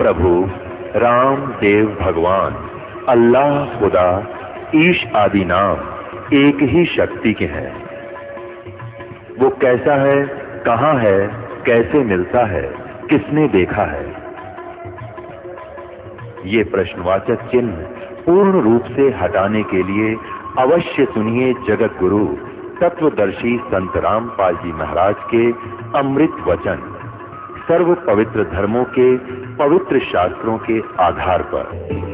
प्रभु राम देव भगवान अल्लाह खुदा ईश आदि नाम एक ही शक्ति के हैं। वो कैसा है, कहाँ है, कैसे मिलता है, किसने देखा है? ये प्रश्नवाचक चिन्ह पूर्ण रूप से हटाने के लिए अवश्य सुनिए जगत गुरु तत्वदर्शी संत रामपाल जी महाराज के अमृत वचन सर्व पवित्र धर्मों के पवित्र शास्त्रों के आधार पर।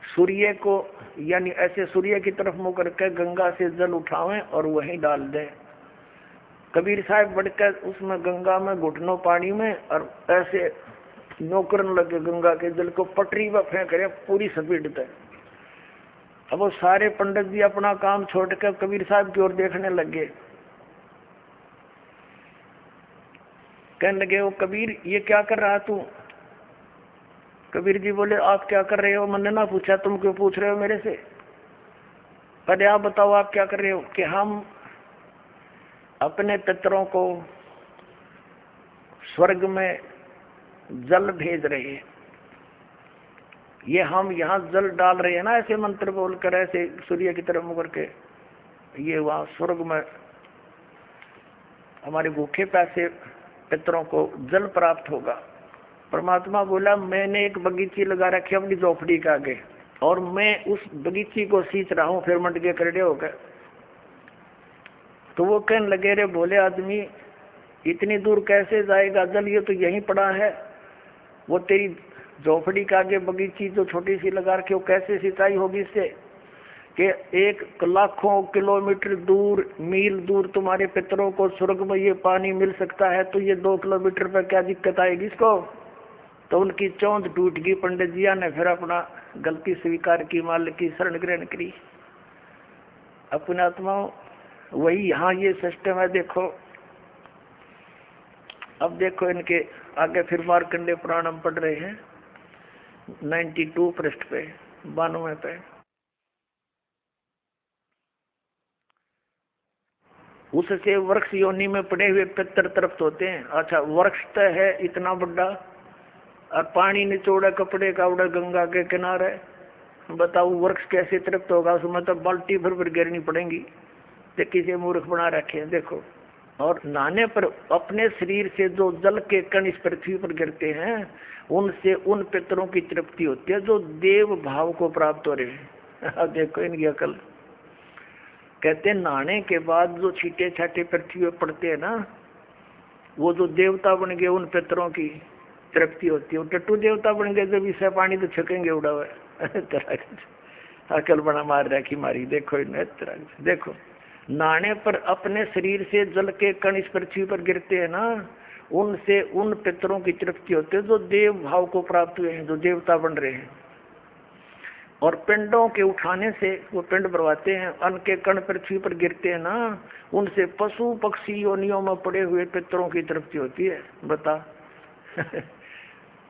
सूर्य को यानी ऐसे सूर्य की तरफ मुंह करके गंगा से जल उठावें और वहीं डाल दें। कबीर साहब बढ़कर उसमें गंगा में घुटनों पानी में और ऐसे नौकरन लगे गंगा के जल को पटरी पर फेंक रहे पूरी स्पीड से। अब वो सारे पंडित जी अपना काम छोड़कर कबीर साहब की ओर देखने लगे। कहने लगे वो कबीर ये क्या कर रहा तू? कबीर जी बोले आप क्या कर रहे हो? मैंने ना पूछा, तुम क्यों पूछ रहे हो मेरे से? पहले आप बताओ आप क्या कर रहे हो? कि हम अपने पितरों को स्वर्ग में जल भेज रहे हैं। ये हम यहाँ जल डाल रहे हैं ना ऐसे मंत्र बोलकर ऐसे सूर्य की तरफ मुँह करके, ये वहाँ स्वर्ग में हमारे भूखे प्यासे पितरों को जल प्राप्त होगा। परमात्मा बोला मैंने एक बगीची लगा रखी अपनी झोपड़ी के आगे और मैं उस बगीची को सींच रहा हूँ। फिर मट के करड़े हो गए। तो वो कहने लगे रे बोले आदमी इतनी दूर कैसे जाएगा जल? ये तो यहीं पड़ा है। वो तेरी झोपड़ी के आगे बगीची जो छोटी सी लगा रखी वो कैसे सिंचाई होगी इससे? कि एक लाखों किलोमीटर दूर मील दूर तुम्हारे पितरों को स्वर्ग में ये पानी मिल सकता है, तो ये 2 किलोमीटर पर क्या दिक्कत आएगी इसको? तो उनकी चौंध टूट गई। पंडित जिया ने फिर अपना गलती स्वीकार की, मालिक की शरण ग्रहण करी। अपने आत्मा वही यहाँ ये सिस्टम है। देखो अब देखो इनके आगे फिर मार्कंडेय पुराण हम पढ़ रहे हैं 92 पृष्ठ पे 92 पे। उससे वृक्ष योनि में पड़े हुए पितर तृप्त होते हैं। अच्छा वृक्ष तो है इतना बड़ा और पानी निचोड़ा कपड़े का उड़ा गंगा के किनारे, बताओ वृक्ष कैसे तृप्त होगा? उसमें तो बाल्टी भर गिरनी पड़ेगी। तो किसी मूर्ख बना रखे हैं देखो। और नहाने पर अपने शरीर से जो जल के कण इस पृथ्वी पर गिरते हैं उनसे उन पितरों की तृप्ति होती है जो देव भाव को प्राप्त हो रहे हैं। अब देखो इनकी अकल। कहते नहाने के बाद जो छींटे छाटे पृथ्वी पर पड़ते हैं ना, वो जो देवता बन गए उन पितरों की तृप्ति होती है। टट्टू देवता बन गए जब इसे पानी तो छकेंगे उड़ा हुआ। अकल बना मार रखी मारी। देखो इन्हें तरह देखो नहाने पर अपने शरीर से जल के कण इस पृथ्वी पर गिरते हैं ना, उनसे उन पितरों की तृप्ति होती है जो देव भाव को प्राप्त हुए हैं, जो देवता बन रहे हैं। और पिंडों के उठाने से वो पिंड भरवाते हैं, अन्न के कण पृथ्वी पर गिरते हैं ना, उनसे पशु पक्षी योनियों में पड़े हुए पितरों की तृप्ति होती है। बता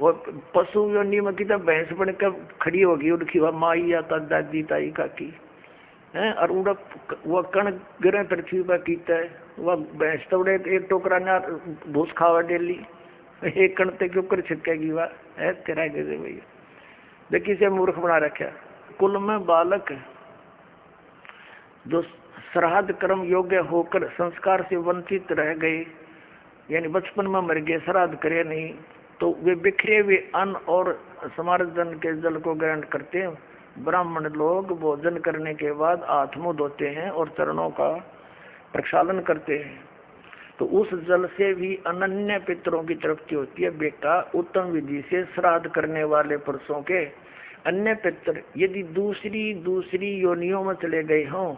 वो पशु योनि में कितना भैंस बनकर खड़ी होगी उनकी वह माई या दादी ताई काकी है, और उड़ा वह कण गिरे पृथ्वी पर कीता है। वह भैंस तो उड़े एक टोकरा ना भूस खावा डेली, एक कण के ऊपर छिटकेगी वह है तेरा कैसे भैया। देखिए से मूर्ख बना रखा। कुल में बालक जो श्राद्ध कर्म योग्य होकर संस्कार से वंचित रह गए, यानी बचपन में मर गए, श्राद्ध करे नहीं, तो वे बिखरे हुए अन्न और समार्जन के जल को ग्रहण करते हैं ब्राह्मण लोग भोजन करने के बाद हाथ मुंह धोते हैं और चरणों का प्रक्षालन करते हैं, तो उस जल से भी अनन्य पितरों की तृप्ति होती है। बेटा, उत्तम विधि से श्राद्ध करने वाले पुरुषों के अन्य पितर यदि दूसरी योनियों में चले गए हों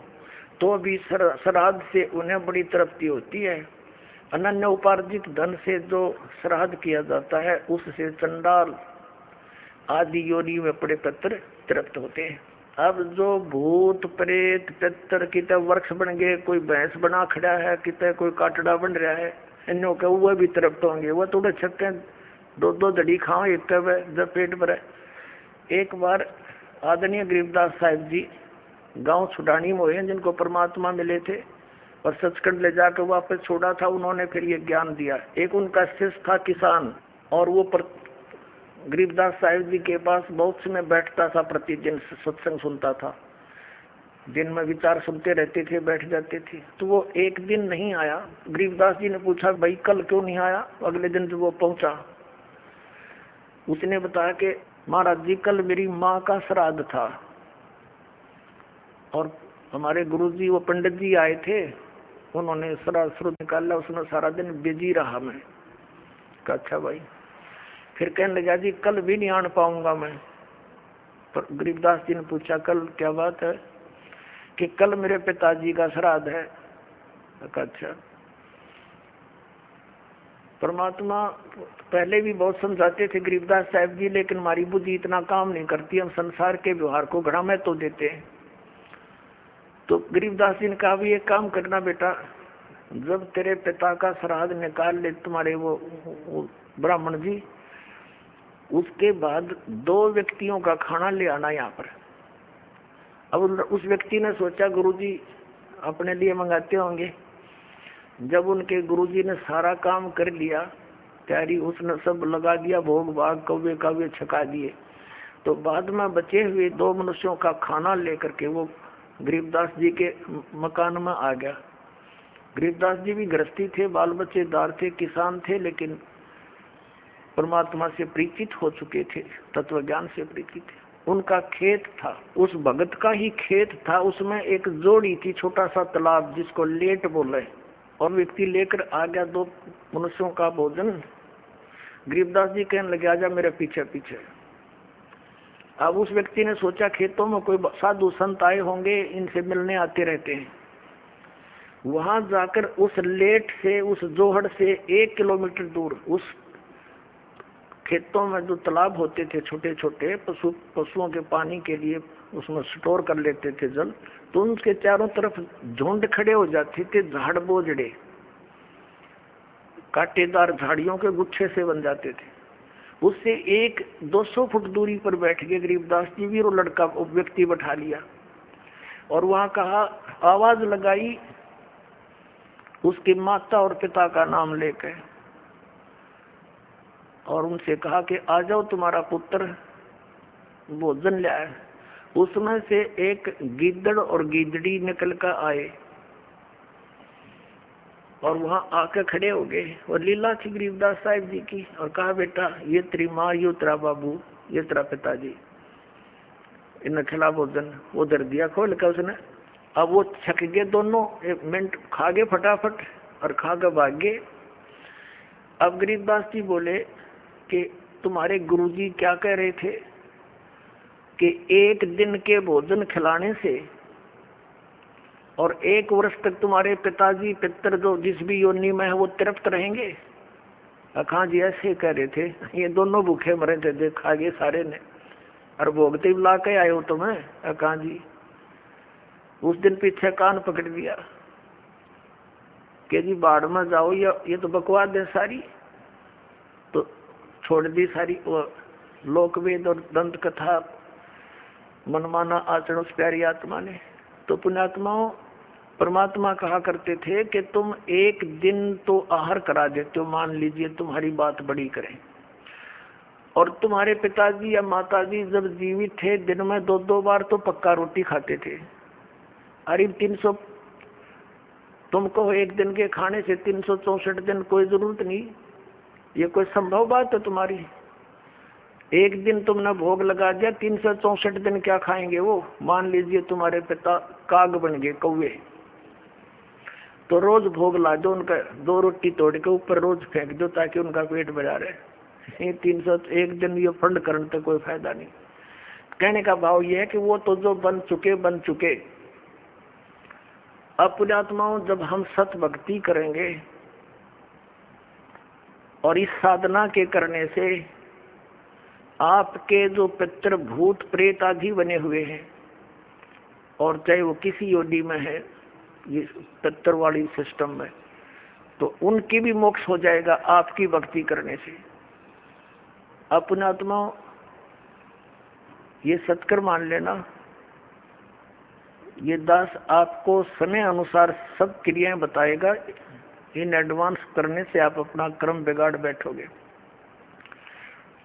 तो भी श्राद्ध से उन्हें बड़ी तृप्ति होती है। अनन्य उपार्जित धन से जो श्राद्ध किया जाता है उससे चंडाल आदि योनि में पड़े पितर तृप्त होते हैं। अब जो भूत प्रेत पितर कितने वृक्ष बन गए, कोई भैंस बना खड़ा है, कितने कोई काटड़ा बन रहा है, इनों के वह भी तृप्त होंगे। वह थोड़े छक्के दो दड़ी खाओ एक जब पेट भरे। एक बार आदरणीय गरीबदास साहिब जी गांव छुड़ानी में हुए, जिनको परमात्मा मिले थे और सचखंड ले जाकर वापस छोड़ा था। उन्होंने फिर ये ज्ञान दिया। एक उनका शिष्य था किसान, और वो गरीबदास साहिब जी के पास बहुत समय बैठता था, प्रतिदिन सत्संग सुनता था, दिन में विचार सुनते रहते थे, बैठ जाते थे। तो वो एक दिन नहीं आया। गरीबदास जी ने पूछा, भाई कल क्यों नहीं आया? अगले दिन जब वो पहुंचा, उसने बताया कि महाराज जी कल मेरी माँ का श्राद्ध था और हमारे गुरुजी वो पंडित जी आए थे, उन्होंने श्राद्ध निकाला, उसमें सारा दिन बिजी रहा मैं। कहा अच्छा भाई। फिर कहने लगा जी कल भी नहीं आन पाऊंगा मैं। पर गरीबदास जी ने पूछा कल क्या बात है? कि कल मेरे पिताजी का श्राद्ध है। अच्छा। परमात्मा पहले भी बहुत समझाते थे गरीबदास साहब जी, लेकिन हमारी बुद्धि इतना काम नहीं करती, हम संसार के व्यवहार को घड़ा में तो देते हैं। तो गरीबदास जी ने कहा भी एक काम करना बेटा, जब तेरे पिता का श्राद्ध निकाल ले तुम्हारे वो ब्राह्मण जी, उसके बाद 2 व्यक्तियों का खाना ले आना यहाँ पर। अब उस व्यक्ति ने सोचा गुरुजी अपने लिए मंगाते होंगे। जब उनके गुरुजी ने सारा काम कर लिया, तैयारी उसने सब लगा दिया, भोग भाग कौवे काव्य छका दिए, तो बाद में बचे हुए 2 मनुष्यों का खाना लेकर के वो गरीबदास जी के मकान में आ गया। गरीबदास जी भी गृहस्थी थे, बाल बच्चेदार थे, किसान थे, लेकिन परमात्मा से परिचित हो चुके थे, तत्व ज्ञान से परिचित थे। उनका खेत था, उस भगत का ही खेत था, उसमें एक जोड़ी थी, छोटा सा तालाब जिसको लेट बोले, और व्यक्ति लेकर आ गया 2 मनुष्यों का भोजन। गरीबदास जी कहने लगे आजा मेरे पीछे पीछे। अब उस व्यक्ति ने सोचा खेतों में कोई साधु संत आए होंगे, इनसे मिलने आते रहते हैं। वहां जाकर उस लेट से, उस जोहड़ से 1 किलोमीटर दूर उस खेतों में जो तालाब होते थे छोटे छोटे, पशुओं के पानी के लिए उसमें स्टोर कर लेते थे जल, तो उनके चारों तरफ झुंड खड़े हो जाते थे, झाड़ बोझड़े कांटेदार झाड़ियों के गुच्छे से बन जाते थे। उससे 100-200 फुट दूरी पर बैठ के गरीबदास जी भी वो लड़का व्यक्ति बैठा लिया और वहां कहा, आवाज लगाई उसकी माता और पिता का नाम लेकर, और उनसे कहा कि आ जाओ तुम्हारा पुत्र भोजन ले आए। उसमें से एक गीदड़ और गीदड़ी निकल कर आए और वहां आकर खड़े हो गए, और लीला थी गरीबदास साहिब जी की, और कहा बेटा ये तेरी माँ, ये तेरा बाबू, ये तेरा पिताजी, इन्हें खिला भोजन। वो दर दिया खोल कर उसने। अब वो छक गए दोनों, 1 मिनट खा गए फटाफट और खा कर भाग गए। अब गरीबदास जी बोले कि तुम्हारे गुरुजी क्या कह रहे थे कि 1 दिन के भोजन खिलाने से और 1 वर्ष तक तुम्हारे पिताजी पितर जो जिस भी योनि में है वो तृप्त रहेंगे। अखा जी ऐसे कह रहे थे, ये दोनों भूखे मरे थे, देखा गए सारे ने, और भोगते ला के आए हो तुम्हें। अखा जी उस दिन पीछे कान पकड़ दिया कि जी बाढ़ में जाओ, ये तो बकवास है सारी। तो छोड़ दी सारी वो लोकवेद और दंत कथा, मनमाना आचरण उस प्यारी आत्मा ने। तो पुण्यात्माओं, परमात्मा कहा करते थे कि तुम 1 दिन तो आहार करा देते हो, मान लीजिए तुम्हारी बात बड़ी करें, और तुम्हारे पिताजी या माताजी जब जीवित थे दिन में 2-2 बार तो पक्का रोटी खाते थे। अरे 300 तुमको 1 दिन के खाने से 364 दिन कोई जरूरत नहीं, ये कोई संभव बात है तुम्हारी? एक दिन तुमने भोग लगा दिया, 364 दिन क्या खाएंगे वो? मान लीजिए तुम्हारे पिता काग बन गए, कौवे, तो रोज भोग ला दो उनका, 2 रोटी तोड़ के ऊपर रोज फेंक दो ताकि उनका पेट भरा रहे। ये 301 दिन ये फंड करने से कोई फायदा नहीं। कहने का भाव ये है कि वो तो जो बन चुके। अब पुण्यात्माओं, जब हम सत भक्ति करेंगे और इस साधना के करने से आपके जो पितृ भूत प्रेत आदि बने हुए हैं, और चाहे वो किसी योनि में है, ये पितृ वाली सिस्टम में, तो उनकी भी मोक्ष हो जाएगा आपकी भक्ति करने से। अपने आत्माओं, ये सत्कर मान लेना, ये दास आपको समय अनुसार सब क्रियाएं बताएगा। इन एडवांस करने से आप अपना क्रम बिगाड़ बैठोगे।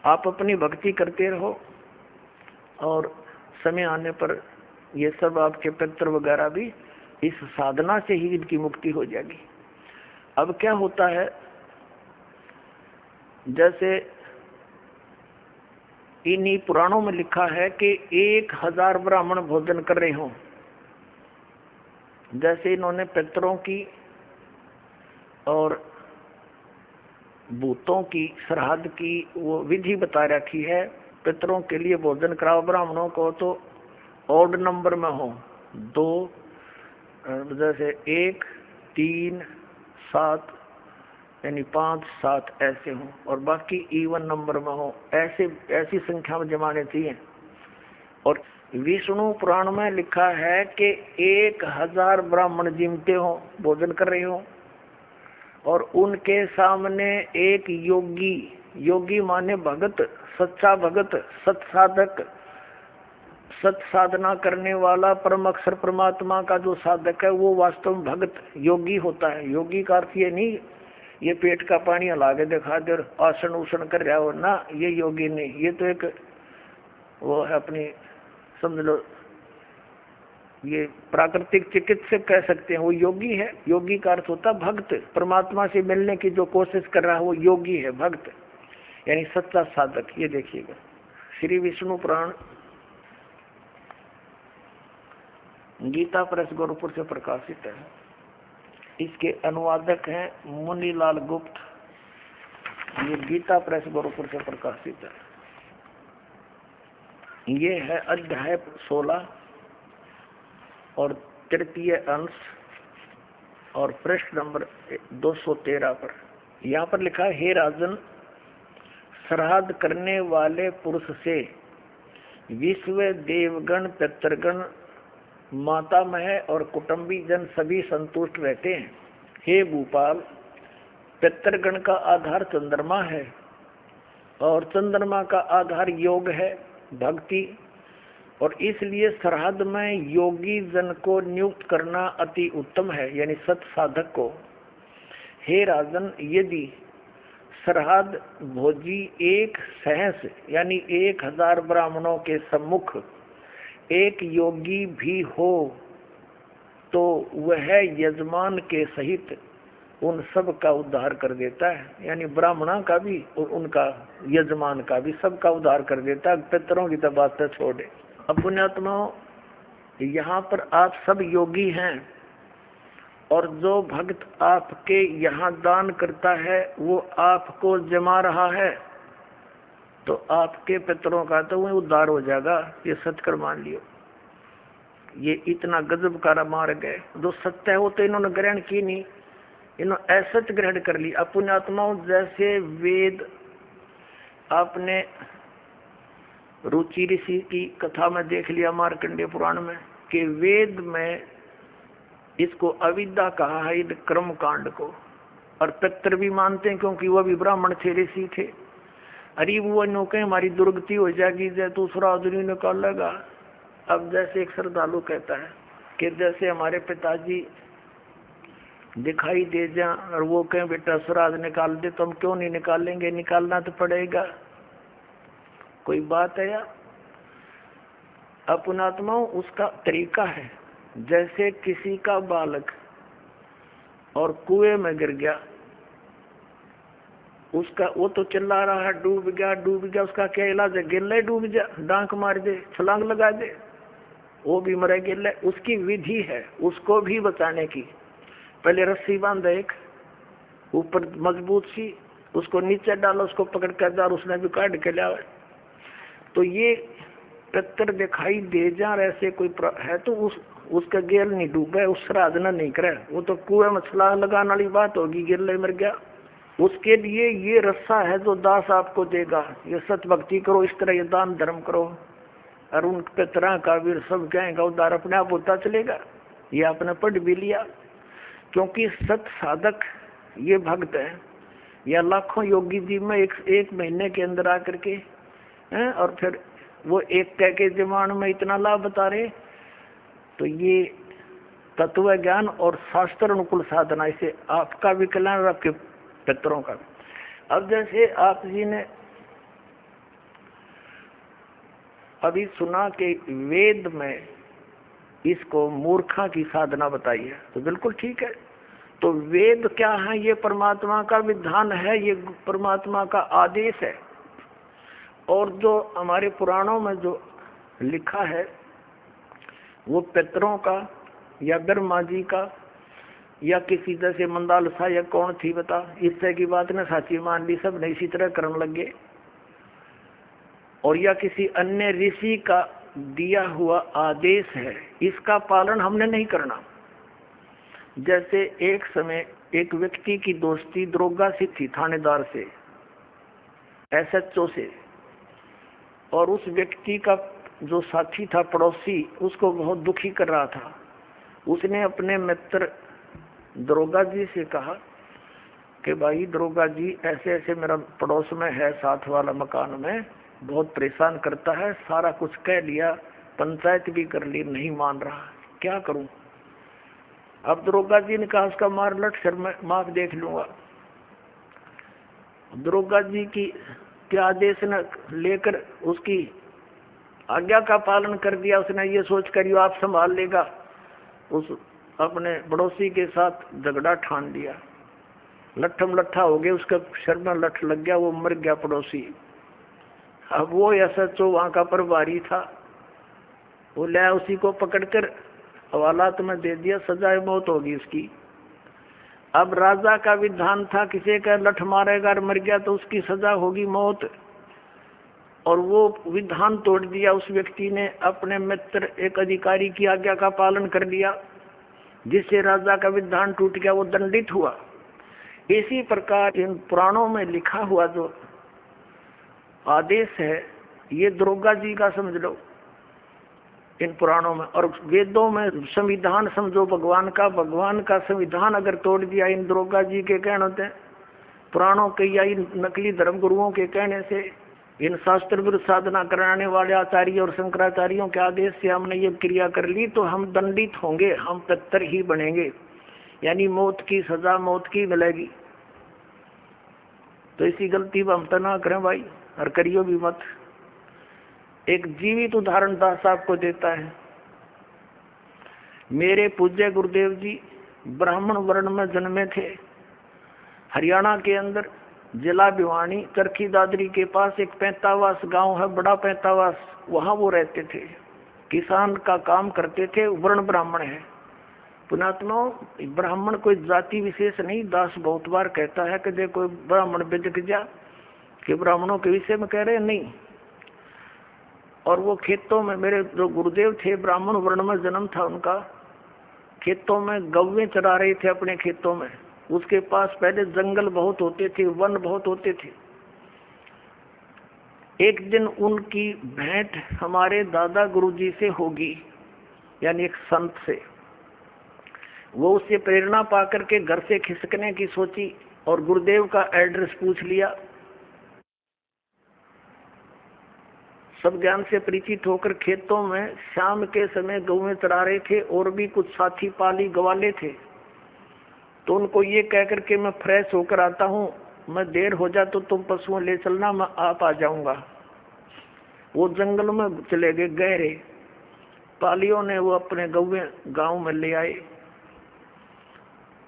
आप अपनी भक्ति करते रहो और समय आने पर ये सब आपके पितृ वगैरह भी इस साधना से ही इनकी मुक्ति हो जाएगी। अब क्या होता है, जैसे इन्हीं पुराणों में लिखा है कि 1000 ब्राह्मण भोजन कर रहे हों। जैसे इन्होंने पितरों की और भूतों की श्राद्ध की वो विधि बता रखी है। पितरों के लिए भोजन कराओ, ब्राह्मणों को तो ऑड नंबर में हो, 2, जैसे 1, 3, 7 यानी 5, 7 ऐसे हों, और बाकी इवन नंबर में हो, ऐसी संख्या में जमाने चाहिए। और विष्णु पुराण में लिखा है कि 1000 ब्राह्मण जिमते हो, भोजन कर रहे हो, और उनके सामने एक योगी माने भगत, सच्चा भगत, सत्साधक, सत साधना करने वाला, परम अक्षर परमात्मा का जो साधक है वो वास्तव में भगत योगी होता है। योगी का अर्थ ये नहीं ये पेट का पानी हला के दिखा दे और आसन उसन कर रहा हो ना, ये योगी नहीं। ये तो एक वो है अपनी, समझ लो ये प्राकृतिक चिकित्सक कह सकते हैं, वो योगी है। योगी का अर्थ होता है भक्त, परमात्मा से मिलने की जो कोशिश कर रहा है वो योगी है, भक्त यानी सच्चा साधक। ये देखिएगा, श्री विष्णु पुराण गीता प्रेस गोरखपुर से प्रकाशित है। इसके अनुवादक हैं मुनीलाल गुप्त। ये गीता प्रेस गोरखपुर से प्रकाशित है। ये है अध्याय 16 और तृतीय अंश और पृष्ठ नंबर 213 पर। यहाँ पर लिखा है, हे राजन, श्राद्ध करने वाले पुरुष से विश्व देवगण, पितृगण, मातामह और कुटुंबी जन सभी संतुष्ट रहते हैं। हे भूपाल, पितृगण का आधार चंद्रमा है और चंद्रमा का आधार योग है, भक्ति, और इसलिए श्राद्ध में योगी जन को नियुक्त करना अति उत्तम है, यानी सत साधक को। हे राजन, यदि श्राद्ध भोजी एक सहस यानी 1000 ब्राह्मणों के सम्मुख एक योगी भी हो तो वह यजमान के सहित उन सब का उद्धार कर देता है, यानी ब्राह्मणा का भी और उनका यजमान का भी, सबका उद्धार कर देता है। पितरों की तो बात छोड़े। अब पुण्यात्माओं, यहाँ पर आप सब योगी हैं और जो भक्त आपके यहाँ दान करता है वो आपको जमा रहा है, तो आपके पितरों का तो वही उद्धार हो जाएगा। ये सत्कर मान लियो। ये इतना गजब का मार्ग है। जो सत्य है वो तो इन्होंने ग्रहण की नहीं, इन्होंने असत्य ग्रहण कर ली। अपने आत्माओं, जैसे वेद आपने रुचि ऋषि की कथा में देख लिया मार्कंडेय पुराण में कि वेद में इसको अविद्या कहा है, इन कर्म कांड को। और पितर भी मानते हैं क्योंकि वह भी ब्राह्मण थे, ऋषि थे। अरे वो नौके हमारी दुर्गति हो जाएगी, जैसे दूसरा आदमी निकाल लेगा। अब जैसे एक श्रद्धालु कहता है कि जैसे हमारे पिताजी दिखाई दे जाए और वो कहें बेटा श्राद्ध निकाल दे, तो हम क्यों नहीं निकालेंगे? निकालना तो पड़ेगा। कोई बात है यार? अपनात्माओं, उसका तरीका है। जैसे किसी का बालक और कुएं में गिर गया उसका वो तो चिल्ला रहा है डूब गया, उसका क्या इलाज है? गिल्ले डूब जा, डांक मार दे, छलांग लगा दे, वो भी मरे गिल्ले। उसकी विधि है उसको भी बचाने की। पहले रस्सी बांध एक ऊपर मजबूत सी, उसको नीचे डालो, उसको पकड़ कर जा, उसने भी काट के लिया। तो ये पितर दिखाई दे जा ऐसे कोई है तो उसका गेल नहीं डूबे, उस साधना नहीं करे, वो तो कुएं में छलांग लगाने वाली बात होगी, गिल्ले मर गया। उसके लिए ये रस्सा है जो दास आपको देगा। ये सत भक्ति करो, इस तरह ये दान धर्म करो, और उन पितरा का भी सब कहेगा उद्धार अपने आप होता चलेगा। ये आपने पढ़ भी लिया, क्योंकि सत साधक ये भक्त है, या लाखों योगी जी में एक महीने के अंदर आकर के हैं, और फिर वो एक कह के जमान में इतना लाभ बता रहे। तो ये तत्व ज्ञान और शास्त्र अनुकूल साधना, इसे आपका भी कल्याण और आपके पितरों का भी। अब जैसे आप जी ने अभी सुना कि वेद में इसको मूर्खा की साधना बताई है, तो बिल्कुल ठीक है। तो वेद क्या है? ये परमात्मा का विधान है, ये परमात्मा का आदेश है। और जो हमारे पुराणों में जो लिखा है वो पितरों का या ब्रह्मा जी का या किसी जैसे मंदालसा या कौन थी बता, इससे की बात ने साची मान ली, सब ने इसी तरह करने लगे। और या किसी अन्य ऋषि का दिया हुआ आदेश है, इसका पालन हमने नहीं करना। जैसे एक समय एक व्यक्ति की दोस्ती दरोगा से थी, थानेदार से, SHO से, और उस व्यक्ति का जो साथी था पड़ोसी उसको बहुत दुखी कर रहा था। उसने अपने मित्र दरोगा जी से कहा कि भाई दरोगा जी, ऐसे ऐसे मेरा पड़ोस में है, साथ वाला मकान में, बहुत परेशान करता है, सारा कुछ कह लिया, पंचायत भी कर ली, नहीं मान रहा, क्या करूं? अब दरोगा जी ने कहा उसका मार लट, सर मैं माफ देख लूंगा। दरोगा जी की के आदेश न लेकर उसकी आज्ञा का पालन कर दिया। उसने ये सोच कर आप संभाल लेगा, उस अपने पड़ोसी के साथ झगड़ा ठान लिया, लट्ठम लट्ठा हो गया, उसका सर में लठ लग गया, वो मर गया पड़ोसी। अब वो SHO वहां का प्रभारी था, वो ले उसी को पकड़कर हवालात में दे दिया, सजाए मौत होगी उसकी। अब राजा का विधान था, किसी का लठ मारेगा और मर गया तो उसकी सजा होगी मौत, और वो विधान तोड़ दिया उस व्यक्ति ने। अपने मित्र एक अधिकारी की आज्ञा का पालन कर लिया, जिससे राजा का विधान टूट गया, वो दंडित हुआ। इसी प्रकार इन पुराणों में लिखा हुआ जो आदेश है, ये दरोगा जी का समझ लो इन पुराणों में। और वेदों में संविधान समझो भगवान का संविधान अगर तोड़ दिया इन दरोगा जी के कहने से, पुराणों के या इन नकली धर्म गुरुओं के कहने से, इन शास्त्र विरुद्ध साधना कराने वाले आचार्य और शंकराचार्यों के आदेश से हमने ये क्रिया कर ली, तो हम दंडित होंगे, हम पितर ही बनेंगे, यानी मौत की सजा मौत की मिलेगी। तो इसी गलती पर हम तो ना करें भाई, और करियो भी मत। एक जीवित उदाहरण दास आपको देता है। मेरे पूज्य गुरुदेव जी ब्राह्मण वर्ण में जन्मे थे। हरियाणा के अंदर जिला भिवानी चरखी दादरी के पास एक पैंतावास गांव है, बड़ा पैंतावास, वहां वो रहते थे, किसान का काम करते थे, वर्ण ब्राह्मण है। पुणात्मा, ब्राह्मण कोई जाति विशेष नहीं। दास बहुत बार कहता है कि देखो ब्राह्मण बिजक जा, कि ब्राह्मणों के विषय में कह रहे नहीं। और वो खेतों में, मेरे जो गुरुदेव थे ब्राह्मण वर्ण में जन्म था उनका, खेतों में गौवें चरा रहे थे अपने खेतों में। उसके पास पहले जंगल बहुत होते थे, वन बहुत होते थे। एक दिन उनकी भेंट हमारे दादा गुरुजी से होगी, यानी एक संत से। वो उससे प्रेरणा पाकर के घर से खिसकने की सोची और गुरुदेव का एड्रेस पूछ लिया। सब ज्ञान से परिचित होकर खेतों में शाम के समय गौवें चरा रहे थे, और भी कुछ साथी पाली गवाले थे। तो उनको ये कहकर के मैं फ्रेश होकर आता हूँ, मैं देर हो जा तो तुम पशुओं ले चलना, मैं आप आ जाऊंगा। वो जंगल में चले गए गहरे। पालियों ने वो अपने गौवें गांव में ले आए।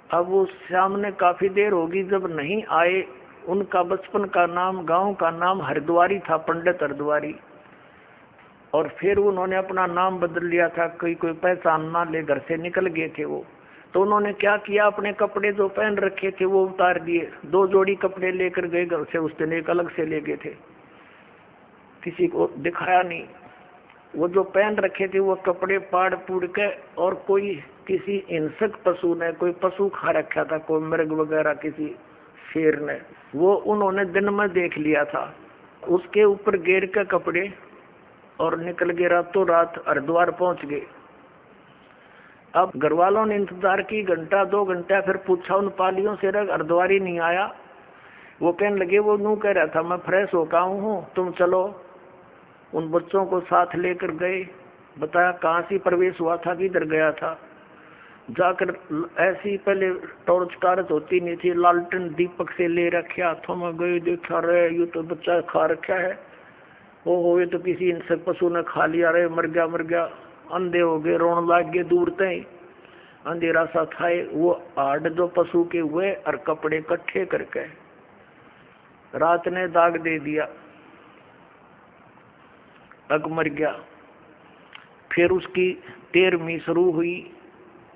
अब वो शाम ने काफी देर होगी, जब नहीं आए उनका बचपन का नाम, गांव का नाम हरिद्वारी था, पंडित हरिद्वारी। और फिर उन्होंने अपना नाम बदल लिया था, कोई पहचान ना ले, घर से निकल गए थे वो। तो उन्होंने क्या किया, अपने कपड़े जो पहन रखे थे वो उतार दिए, 2 जोड़ी कपड़े लेकर गए घर से, उस दिन एक अलग से ले गए थे, किसी को दिखाया नहीं। वो जो पहन रखे थे वो कपड़े पाड़ पूड़ के, और कोई किसी हिंसक पशु ने, कोई पशु खा रखा था, कोई मृग वगैरह, किसी शेर ने, वो उन्होंने दिन में देख लिया था, उसके ऊपर घेर के कपड़े, और निकल गए रातों रात, हरिद्वार पहुंच गए। अब घर वालों ने इंतजार की, घंटा 2 घंटा, फिर पूछा उन पालियों से, हरिद्वार ही नहीं आया। वो कहने लगे, वो यूं कह रहा था मैं फ्रेश होकर हूँ, तुम चलो। उन बच्चों को साथ लेकर गए, बताया कहाँ से प्रवेश हुआ था, किधर गया था। जाकर ऐसी पहले टॉर्च होती नहीं थी, लालटेन दीपक से ले रखे हाथों में, गए, देखा रहे ये तो बच्चा खा रखा है, वो ये तो किसी हिंसक पशु ने खा लिया, रहे मर गया। अंधे हो गए, रोने लग गए, दूर तय अंधेरा सा खाए। वो आड़ जो पशु के हुए और कपड़े इकट्ठे करके रात ने दाग दे दिया, अग मर गया। फिर उसकी 13वीं शुरू हुई।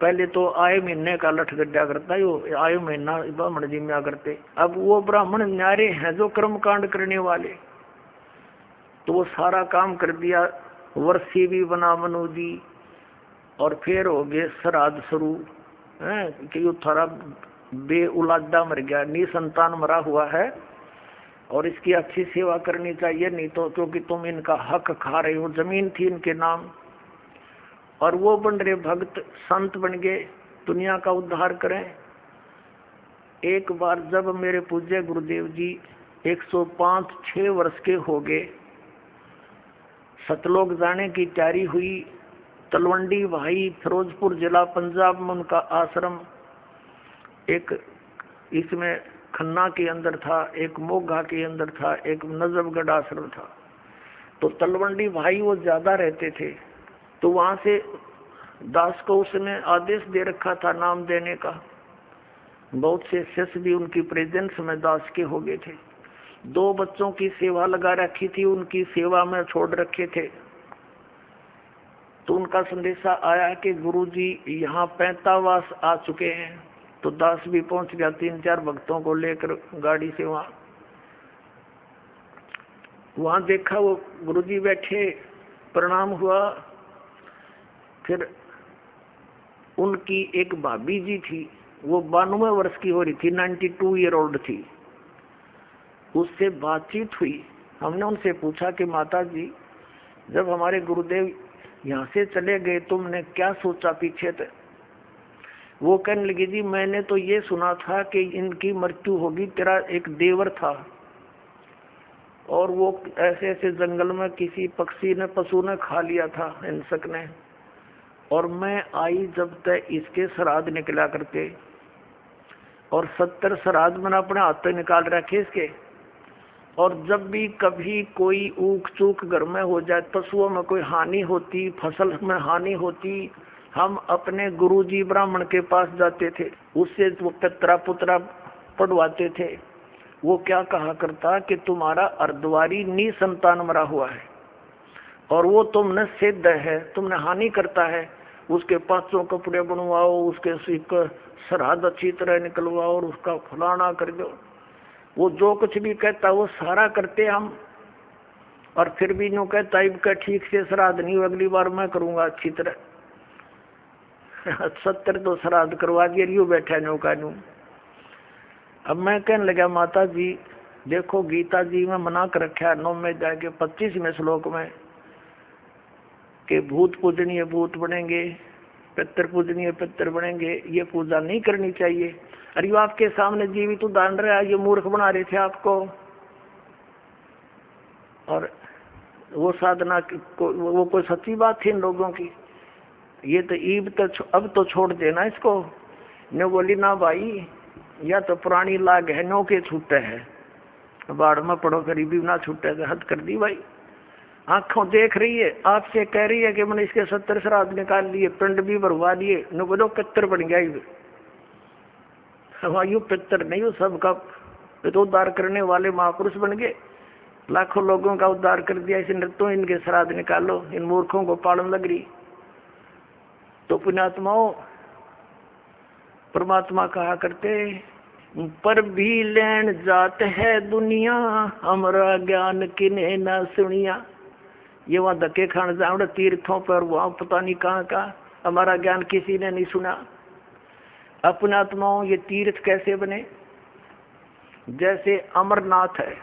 पहले तो आए महीने का लठ गड्ढा करता है, आए महीना ब्राह्मण जी में करते। अब वो ब्राह्मण न्यारे हैं जो कर्म कांड करने वाले, तो वो सारा काम कर दिया, वर्षी भी बना मनु दी। और फिर हो गए श्राद्ध शुरू है कि वो थारा बे औलादा मर गया, निसंतान मरा हुआ है, और इसकी अच्छी सेवा करनी चाहिए, नहीं तो क्योंकि तुम इनका हक खा रहे हो। जमीन थी इनके नाम, और वो बन रहे भक्त, संत बन गए, दुनिया का उद्धार करें। एक बार जब मेरे पूज्य गुरुदेव जी 105-6 वर्ष के हो गए, सतलोक जाने की तैयारी हुई। तलवंडी भाई, फिरोजपुर जिला पंजाब में उनका आश्रम, एक इसमें खन्ना के अंदर था, एक मोगा के अंदर था, एक नजफगढ़ आश्रम था। तो तलवंडी भाई वो ज्यादा रहते थे, तो वहां से दास को उसने आदेश दे रखा था नाम देने का। बहुत से शिष्य भी उनकी प्रेजेंस में दास के हो गए थे। 2 बच्चों की सेवा लगा रखी थी, उनकी सेवा में छोड़ रखे थे। तो उनका संदेशा आया कि गुरुजी यहाँ 45 आ चुके हैं। तो दास भी पहुंच गया 3-4 भक्तों को लेकर गाड़ी से। वहां देखा वो गुरुजी बैठे, प्रणाम हुआ। फिर उनकी एक भाभी जी थी, वो 92 वर्ष की हो रही थी, 92 ईयर ओल्ड थी। उससे बातचीत हुई। हमने उनसे पूछा कि माता जी, जब हमारे गुरुदेव यहाँ से चले गए तुमने क्या सोचा पीछे थे? वो कहने लगी, जी मैंने तो ये सुना था कि इनकी मृत्यु होगी। तेरा एक देवर था और वो ऐसे ऐसे जंगल में किसी पक्षी ने, पशु ने खा लिया था, हिंसक ने। और मैं आई जब तक इसके श्राद्ध निकला करते, और 70 श्राद्ध मैंने अपने हाथ से निकाल रखे इसके। और जब भी कभी कोई ऊक चूक घर में हो जाए, पशुओं में कोई हानि होती, फसल में हानि होती, हम अपने गुरुजी ब्राह्मण के पास जाते थे, उससे वो पितरा पुत्रा पढ़वाते थे। वो क्या कहा करता कि तुम्हारा अर्धवारी निसंतान मरा हुआ है और वो तुमने सिद्ध है, तुमने हानि करता है, उसके 500 कपड़े बनवाओ, उसके श्राद्ध अच्छी तरह निकलवाओ और उसका फलाना कर दो। वो जो कुछ भी कहता वो सारा करते हम। और फिर भी यूँ कहता इनका ठीक से श्राद्ध नहीं, अगली बार मैं करूंगा अच्छी तरह। 70 तो श्राद्ध करवा दिया, यूँ बैठा नौका यूँ। अब मैं कहने लगा, माता जी देखो गीता जी में मना कर रखा है 9 में जाके 25वें श्लोक में कि भूत पूजनीय भूत बनेंगे, पितर पूजनीय पितर बनेंगे, ये पूजा नहीं करनी चाहिए। अरे वो आपके सामने जीवित उदाहरण रहा, ये मूर्ख बना रहे थे आपको। और वो साधना वो कोई सच्ची बात थी इन लोगों की? ये तो ईब तो अब तो छोड़ देना इसको। ने बोली ना भाई, या तो पुरानी लाग है, नो के छूटे है, बाढ़ में पड़ो गरीबी ना छूटे, तो हद कर दी भाई। आंखों देख रही है, आपसे कह रही है कि मैंने इसके 70 श्राद्ध निकाल लिए, पिंड भी भरवा दिए, न बोलो पितर बन गया। यू पितर नहीं, वो सबका वे तो उद्धार करने वाले महापुरुष बन गए, लाखों लोगों का उद्धार कर दिया। इसे नृत्यों इनके श्राद्ध निकालो, इन मूर्खों को पालन लग रही। तो पुण्यात्माओं, परमात्मा कहा करते, पर भी लेन जात है दुनिया, हमारा ज्ञान किने न सुनिया। ये वहां धक्के खान जाओ तीर्थों पर, वहां पता नहीं कहाँ का, हमारा ज्ञान किसी ने नहीं सुना। अपने आत्माओं, ये तीर्थ कैसे बने? जैसे अमरनाथ है।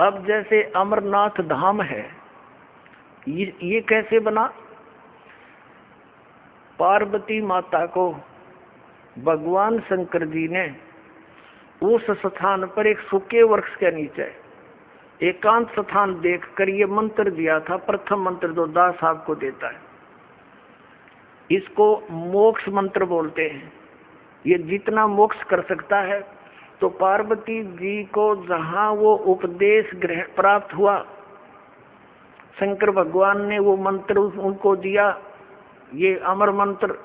अब जैसे अमरनाथ धाम है, ये कैसे बना? पार्वती माता को भगवान शंकर जी ने उस स्थान पर एक सूखे वृक्ष के नीचे एकांत स्थान देखकर ये मंत्र दिया था। प्रथम मंत्र जो दास साहब को देता है, इसको मोक्ष मंत्र बोलते हैं। ये जितना मोक्ष कर सकता है। तो पार्वती जी को जहां वो उपदेश ग्रहण प्राप्त हुआ, शंकर भगवान ने वो मंत्र उनको दिया, ये अमर मंत्र,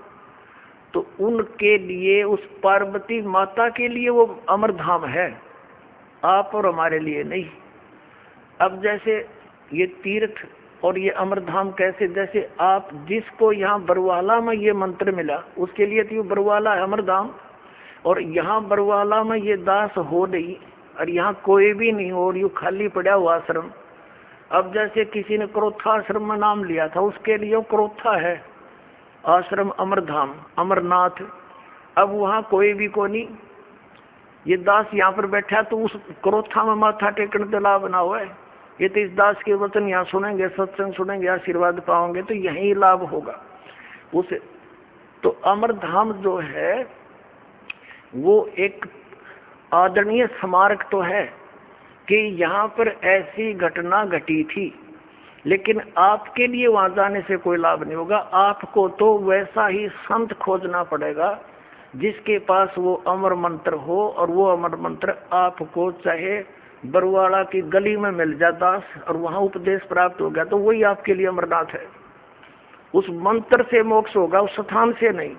तो उनके लिए, उस पार्वती माता के लिए वो अमर धाम है, आप और हमारे लिए नहीं। अब जैसे ये तीर्थ और ये अमर धाम कैसे? जैसे आप जिसको यहाँ बरवाला में ये मंत्र मिला, उसके लिए तो ये बरवाला है अमर धाम, और यहाँ बरवाला में ये दास हो नहीं, और यहाँ कोई भी नहीं हो, और यू खाली पड़ा हुआ आश्रम। अब जैसे किसी ने क्रोथा आश्रम में नाम लिया था, उसके लिए क्रोथा है आश्रम अमरधाम, अमरनाथ। अब वहाँ कोई भी को नहीं, ये दास यहाँ पर बैठा तो उस क्रोथा में माथा टेकने तो लाभ ना हुआ है। ये तो इस दास के वचन यहाँ सुनेंगे, सत्संग सुनेंगे, आशीर्वाद पाओगे, तो यही लाभ होगा उसे। तो अमरधाम जो है वो एक आदरणीय स्मारक तो है कि यहाँ पर ऐसी घटना घटी थी, लेकिन आपके लिए वहां जाने से कोई लाभ नहीं होगा। आपको तो वैसा ही संत खोजना पड़ेगा जिसके पास वो अमर मंत्र हो, और वो अमर मंत्र आपको चाहे बरवाड़ा की गली में मिल जाए दास, और वहां उपदेश प्राप्त हो गया, तो वही आपके लिए अमरनाथ है। उस मंत्र से मोक्ष होगा, उस स्थान से नहीं।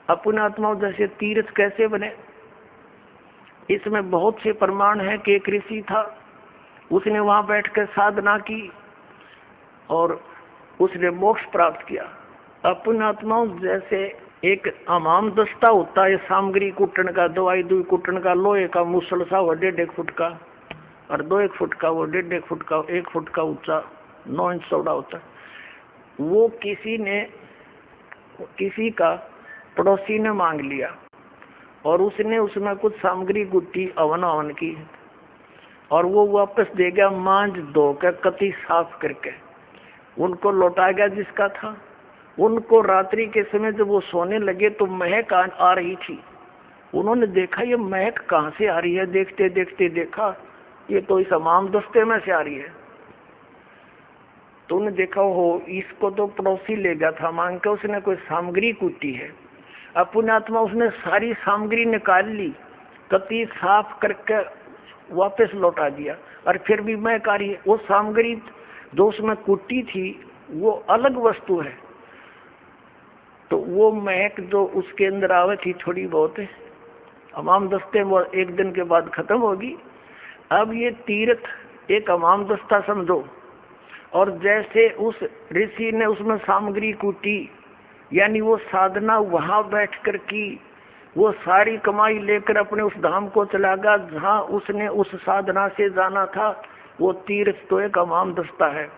अपने आत्माओं, जैसे तीर्थ कैसे बने, इसमें बहुत से प्रमाण है कि एक ऋषि था, उसने वहां बैठकर साधना की और उसने मोक्ष प्राप्त किया। अपने आत्माओं, जैसे एक हमाम दस्ता होता है सामग्री कुटन का, दवाई दुई कुटन का, लोहे का मुसल सा वो 1.5 फुट का, और 2 फुट का, वो 1.5 फुट का, 1 फुट का ऊंचा, 9 इंच चौड़ा होता है। वो किसी का पड़ोसी ने मांग लिया, और उसने उसमें कुछ सामग्री गुट्टी अवन की, और वो वापस दे गया मांझ धो कर कति साफ करके, उनको लौटा गया जिसका था। उनको रात्रि के समय जब वो सोने लगे तो महक आ रही थी। उन्होंने देखा ये महक कहाँ से आ रही है, देखते देखते देखा ये तो इस हमाम दस्ते में से आ रही है। तो उन्होंने देखा हो इसको तो पड़ोसी ले गया था मांग के, उसने कोई सामग्री कूटी है। अब पुण्यात्मा उसने सारी सामग्री निकाल ली, कति साफ करके वापस लौटा दिया, और फिर भी महक आ रही है। वो सामग्री जो उसमें कुटी थी वो अलग वस्तु है, तो वो महक जो उसके अंदर आवे थी थोड़ी बहुत हमाम दस्ते में 1 दिन के बाद खत्म होगी। अब ये तीर्थ एक हमाम दस्ता समझो, और जैसे उस ऋषि ने उसमें सामग्री कूटी, यानी वो साधना वहां बैठकर की, वो सारी कमाई लेकर अपने उस धाम को चला गया जहाँ उसने उस साधना से जाना था। वो तीर्थ तो एक हमाम दस्ता है,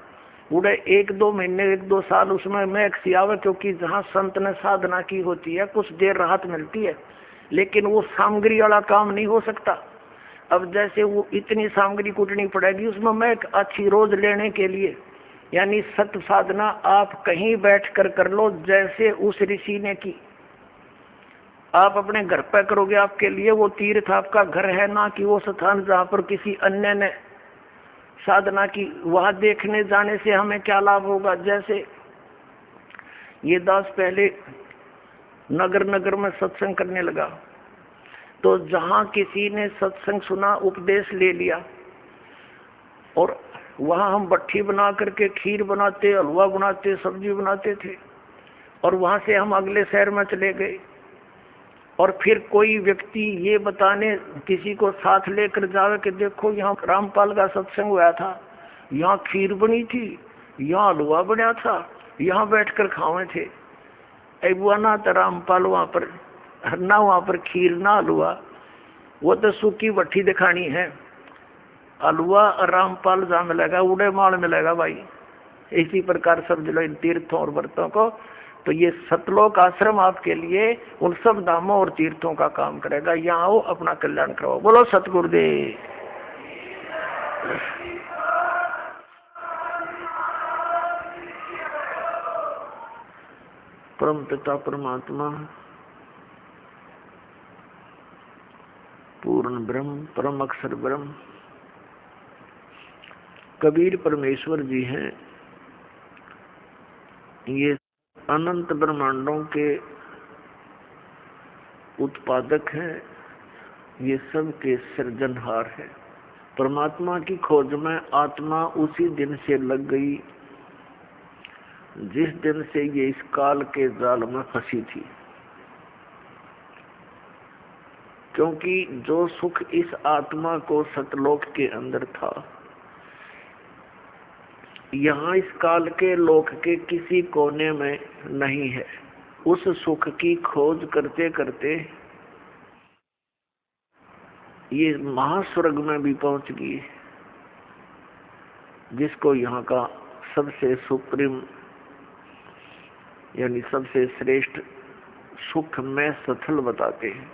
उड़े 1-2 महीने 1-2 साल उसमें महक सी आवे, क्योंकि जहाँ संत ने साधना की होती है कुछ देर राहत मिलती है, लेकिन वो सामग्री वाला काम नहीं हो सकता। अब जैसे वो इतनी सामग्री कूटनी पड़ेगी उसमें महक अच्छी रोज लेने के लिए, यानी सत्य साधना आप कहीं बैठकर कर लो जैसे उस ऋषि ने की। आप अपने घर पे करोगे, आपके लिए वो तीर्थ आपका घर है, ना कि वो स्थान जहाँ पर किसी अन्य ने साधना की। वहां देखने जाने से हमें क्या लाभ होगा? जैसे ये दास पहले नगर नगर में सत्संग करने लगा, तो जहाँ किसी ने सत्संग सुना, उपदेश ले लिया, और वहाँ हम भट्ठी बना करके खीर बनाते, हलवा बनाते, सब्जी बनाते थे, और वहाँ से हम अगले शहर में चले गए। और फिर कोई व्यक्ति ये बताने किसी को साथ लेकर जावे कि देखो यहाँ रामपाल का सत्संग हुआ था, यहाँ खीर बनी थी, यहाँ हलवा बना था, यहाँ बैठकर खावे थे। बुआ ना तो रामपाल वहाँ पर ना, वहाँ पर खीर ना हलवा, वो तो सूखी भट्टी दिखानी है। हलवा और रामपाल जहाँ मिलेगा उड़े माल मिलेगा भाई। इसी प्रकार समझ लो इन तीर्थों और व्रतों को। तो ये सतलोक आश्रम आपके लिए उन सब धामों और तीर्थों का काम करेगा। यहाँ आओ, अपना कल्याण करो। बोलो सतगुरुदेव। परम पिता परमात्मा, पूर्ण ब्रह्म, परम अक्षर ब्रह्म कबीर परमेश्वर जी हैं। ये अनंत ब्रह्मांडों के उत्पादक हैं, ये सब के सृजनहार है। परमात्मा की खोज में आत्मा उसी दिन से लग गई जिस दिन से ये इस काल के जाल में फंसी थी। क्योंकि जो सुख इस आत्मा को सतलोक के अंदर था, यहाँ इस काल के लोक के किसी कोने में नहीं है। उस सुख की खोज करते करते ये महास्वर्ग में भी पहुंच गई, जिसको यहाँ का सबसे सुप्रीम यानी सबसे श्रेष्ठ सुख में सथल बताते हैं।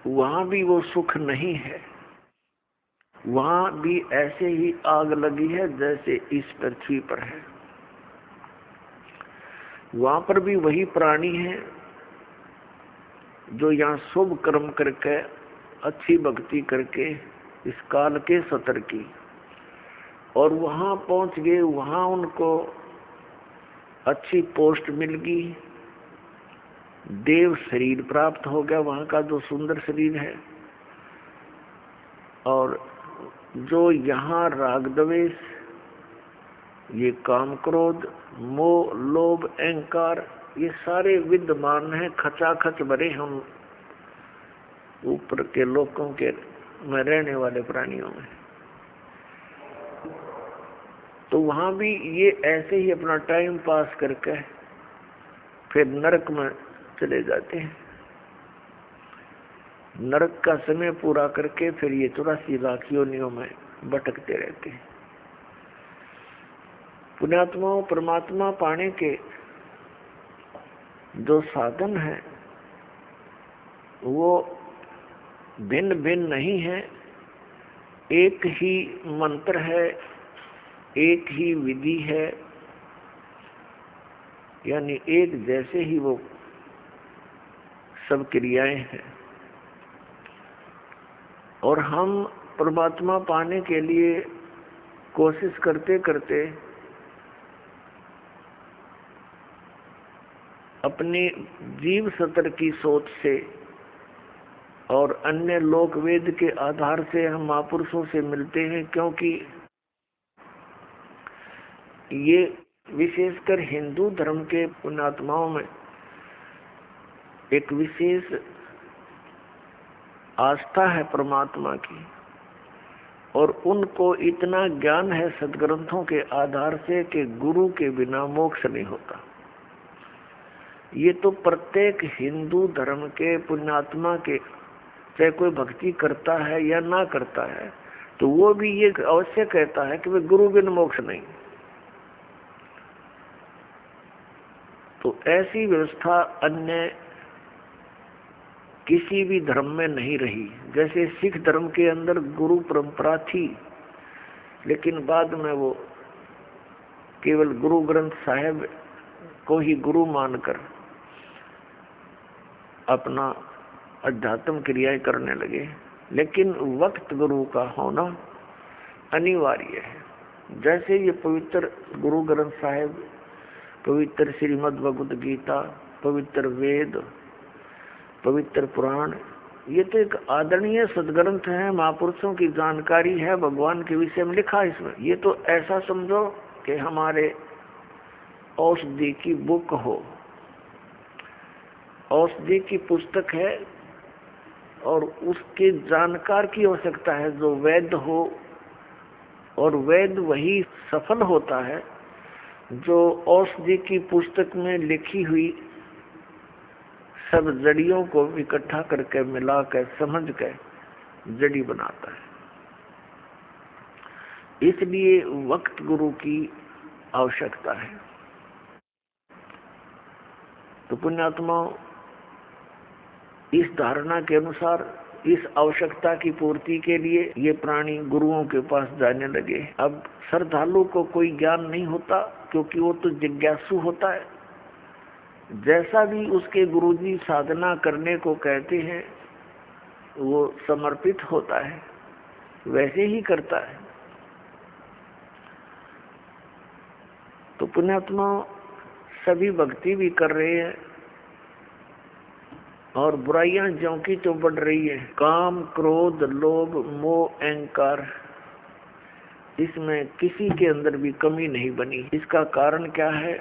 वहां भी वो सुख नहीं है, वहां भी ऐसे ही आग लगी है जैसे इस पृथ्वी पर है। वहां पर भी वही प्राणी है जो यहाँ शुभ कर्म करके, अच्छी भक्ति करके इस काल के सतर की, और वहां पहुंच गए। वहां उनको अच्छी पोस्ट मिल गई, देव शरीर प्राप्त हो गया, वहां का जो सुंदर शरीर है। और जो यहाँ राग द्वेष, ये काम क्रोध मोह लोभ अहंकार, ये सारे विद्यमान हैं, खचाखच भरे हम ऊपर के लोकों के में रहने वाले प्राणियों में। तो वहां भी ये ऐसे ही अपना टाइम पास करके फिर नरक में चले जाते हैं। नरक का समय पूरा करके फिर ये 84 लाख योनियों में भटकते रहते हैं। पुण्यात्माओं, परमात्मा पाने के जो साधन है वो भिन्न भिन्न नहीं है। एक ही मंत्र है, एक ही विधि है, यानी एक जैसे ही वो सब क्रियाएं हैं। और हम परमात्मा पाने के लिए कोशिश करते करते अपने जीव सतर की सोच से और अन्य लोक वेद के आधार से हम महापुरुषों से मिलते हैं, क्योंकि ये विशेषकर हिंदू धर्म के पुण्यात्माओं में एक विशेष आस्था है परमात्मा की, और उनको इतना ज्ञान है सदग्रंथों के आधार से कि गुरु के बिना मोक्ष नहीं होता। ये तो प्रत्येक हिंदू धर्म के पुण्यात्मा के, चाहे कोई भक्ति करता है या ना करता है, तो वो भी ये अवश्य कहता है कि वे गुरु बिन मोक्ष नहीं। तो ऐसी व्यवस्था अन्य किसी भी धर्म में नहीं रही। जैसे सिख धर्म के अंदर गुरु परंपरा थी, लेकिन बाद में वो केवल गुरु ग्रंथ साहिब को ही गुरु मानकर अपना अध्यात्म क्रियाएं करने लगे। लेकिन वक्त गुरु का होना अनिवार्य है। जैसे ये पवित्र गुरु ग्रंथ साहिब, पवित्र श्रीमद् भगवद गीता, पवित्र वेद, पवित्र पुराण, ये तो एक आदरणीय सदग्रंथ है, महापुरुषों की जानकारी है, भगवान के विषय में लिखा है इसमें। ये तो ऐसा समझो कि हमारे औषधि की बुक हो। औषधि की पुस्तक है और उसके जानकार की आवश्यकता है जो वैद्य हो, और वैद्य वही सफल होता है जो औषधि की पुस्तक में लिखी हुई सब जड़ियों को इकट्ठा करके मिला कर समझ कर जड़ी बनाता है। इसलिए वक्त गुरु की आवश्यकता है। तो पुण्यात्मा इस धारणा के अनुसार इस आवश्यकता की पूर्ति के लिए ये प्राणी गुरुओं के पास जाने लगे। अब श्रद्धालु को कोई ज्ञान नहीं होता क्योंकि वो तो जिज्ञासु होता है। जैसा भी उसके गुरुजी साधना करने को कहते हैं वो समर्पित होता है, वैसे ही करता है। तो पुण्यात्मा सभी भक्ति भी कर रहे हैं और बुराइयां ज्यों की तो बढ़ रही है। काम, क्रोध, लोभ, मोह, अहंकार, इसमें किसी के अंदर भी कमी नहीं बनी। इसका कारण क्या है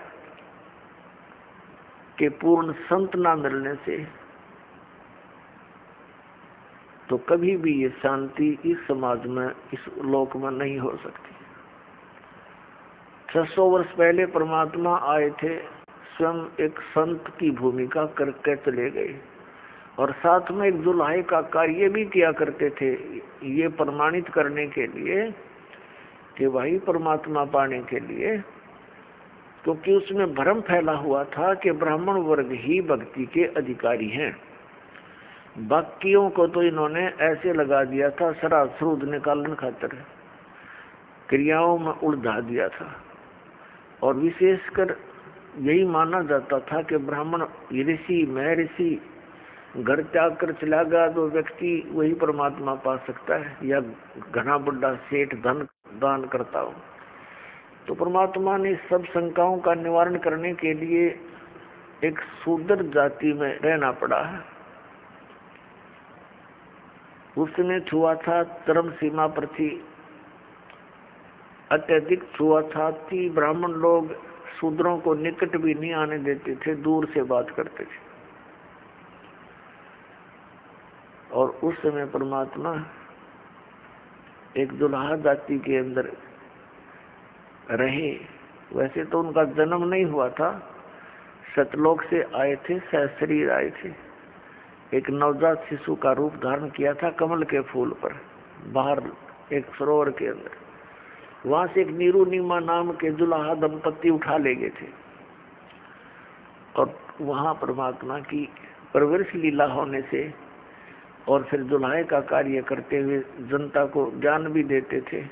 कि पूर्ण संत ना मिलने से तो कभी भी ये शांति इस समाज में, इस लोक में नहीं हो सकती। 600 वर्ष पहले परमात्मा आए थे, स्वयं एक संत की भूमिका करके चले गए और साथ में एक दुल्हाई का कार्य भी किया करते थे, ये प्रमाणित करने के लिए कि वही परमात्मा पाने के लिए, क्योंकि उसमें भ्रम फैला हुआ था कि ब्राह्मण वर्ग ही भक्ति के अधिकारी हैं। बाकियों को तो इन्होंने ऐसे लगा दिया था, शराब सूद निकालने खातिर क्रियाओं में उलझा दिया था। और विशेषकर यही माना जाता था कि ब्राह्मण ऋषि, महर्षि घर त्याग कर चला गया तो व्यक्ति वही परमात्मा पा सकता है, या घना बड़ा सेठ धन दान करता हो। तो परमात्मा ने सब शंकाओं का निवारण करने के लिए एक शूद्र जाति में रहना पड़ा है। उसने छुआछात चरम सीमा पर थी, अत्यधिक छुआछात थी। ब्राह्मण लोग शूद्रों को निकट भी नहीं आने देते थे, दूर से बात करते थे। और उस समय परमात्मा एक दुल्हा जाति के अंदर रहे। वैसे तो उनका जन्म नहीं हुआ था, सतलोक से आए थे, सहशरीर आए थे। एक नवजात शिशु का रूप धारण किया था कमल के फूल पर, बाहर एक सरोवर के अंदर। वहां से एक नीरू नीमा नाम के दुल्हा दंपत्ति उठा ले गए थे और वहां परमात्मा की परवरिश लीला होने से और फिर दुल्हाई का कार्य करते हुए जनता को ज्ञान भी देते थे,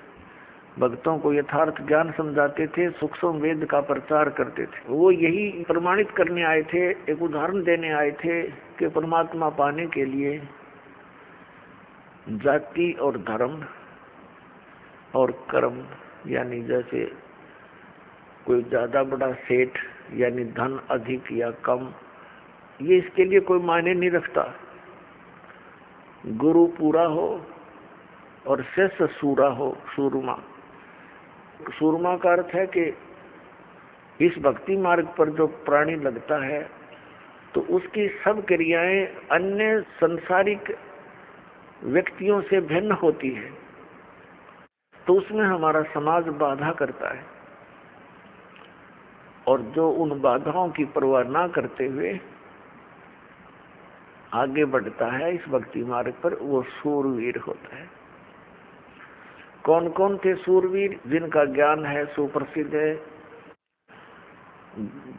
भक्तों को यथार्थ ज्ञान समझाते थे, सूक्ष्म वेद का प्रचार करते थे। वो यही प्रमाणित करने आए थे, एक उदाहरण देने आए थे कि परमात्मा पाने के लिए जाति और धर्म और कर्म, यानी जैसे कोई ज्यादा बड़ा सेठ यानी धन अधिक या कम, ये इसके लिए कोई मायने नहीं रखता। गुरु पूरा हो और शेष सूरा हो, सूरमा। सूरमा का अर्थ है कि इस भक्ति मार्ग पर जो प्राणी लगता है तो उसकी सब क्रियाएं अन्य संसारिक व्यक्तियों से भिन्न होती है, तो उसमें हमारा समाज बाधा करता है। और जो उन बाधाओं की परवाह ना करते हुए आगे बढ़ता है इस भक्ति मार्ग पर, वो सूरवीर होता है। कौन कौन थे सूरवीर जिनका ज्ञान है सुप्रसिद्ध है?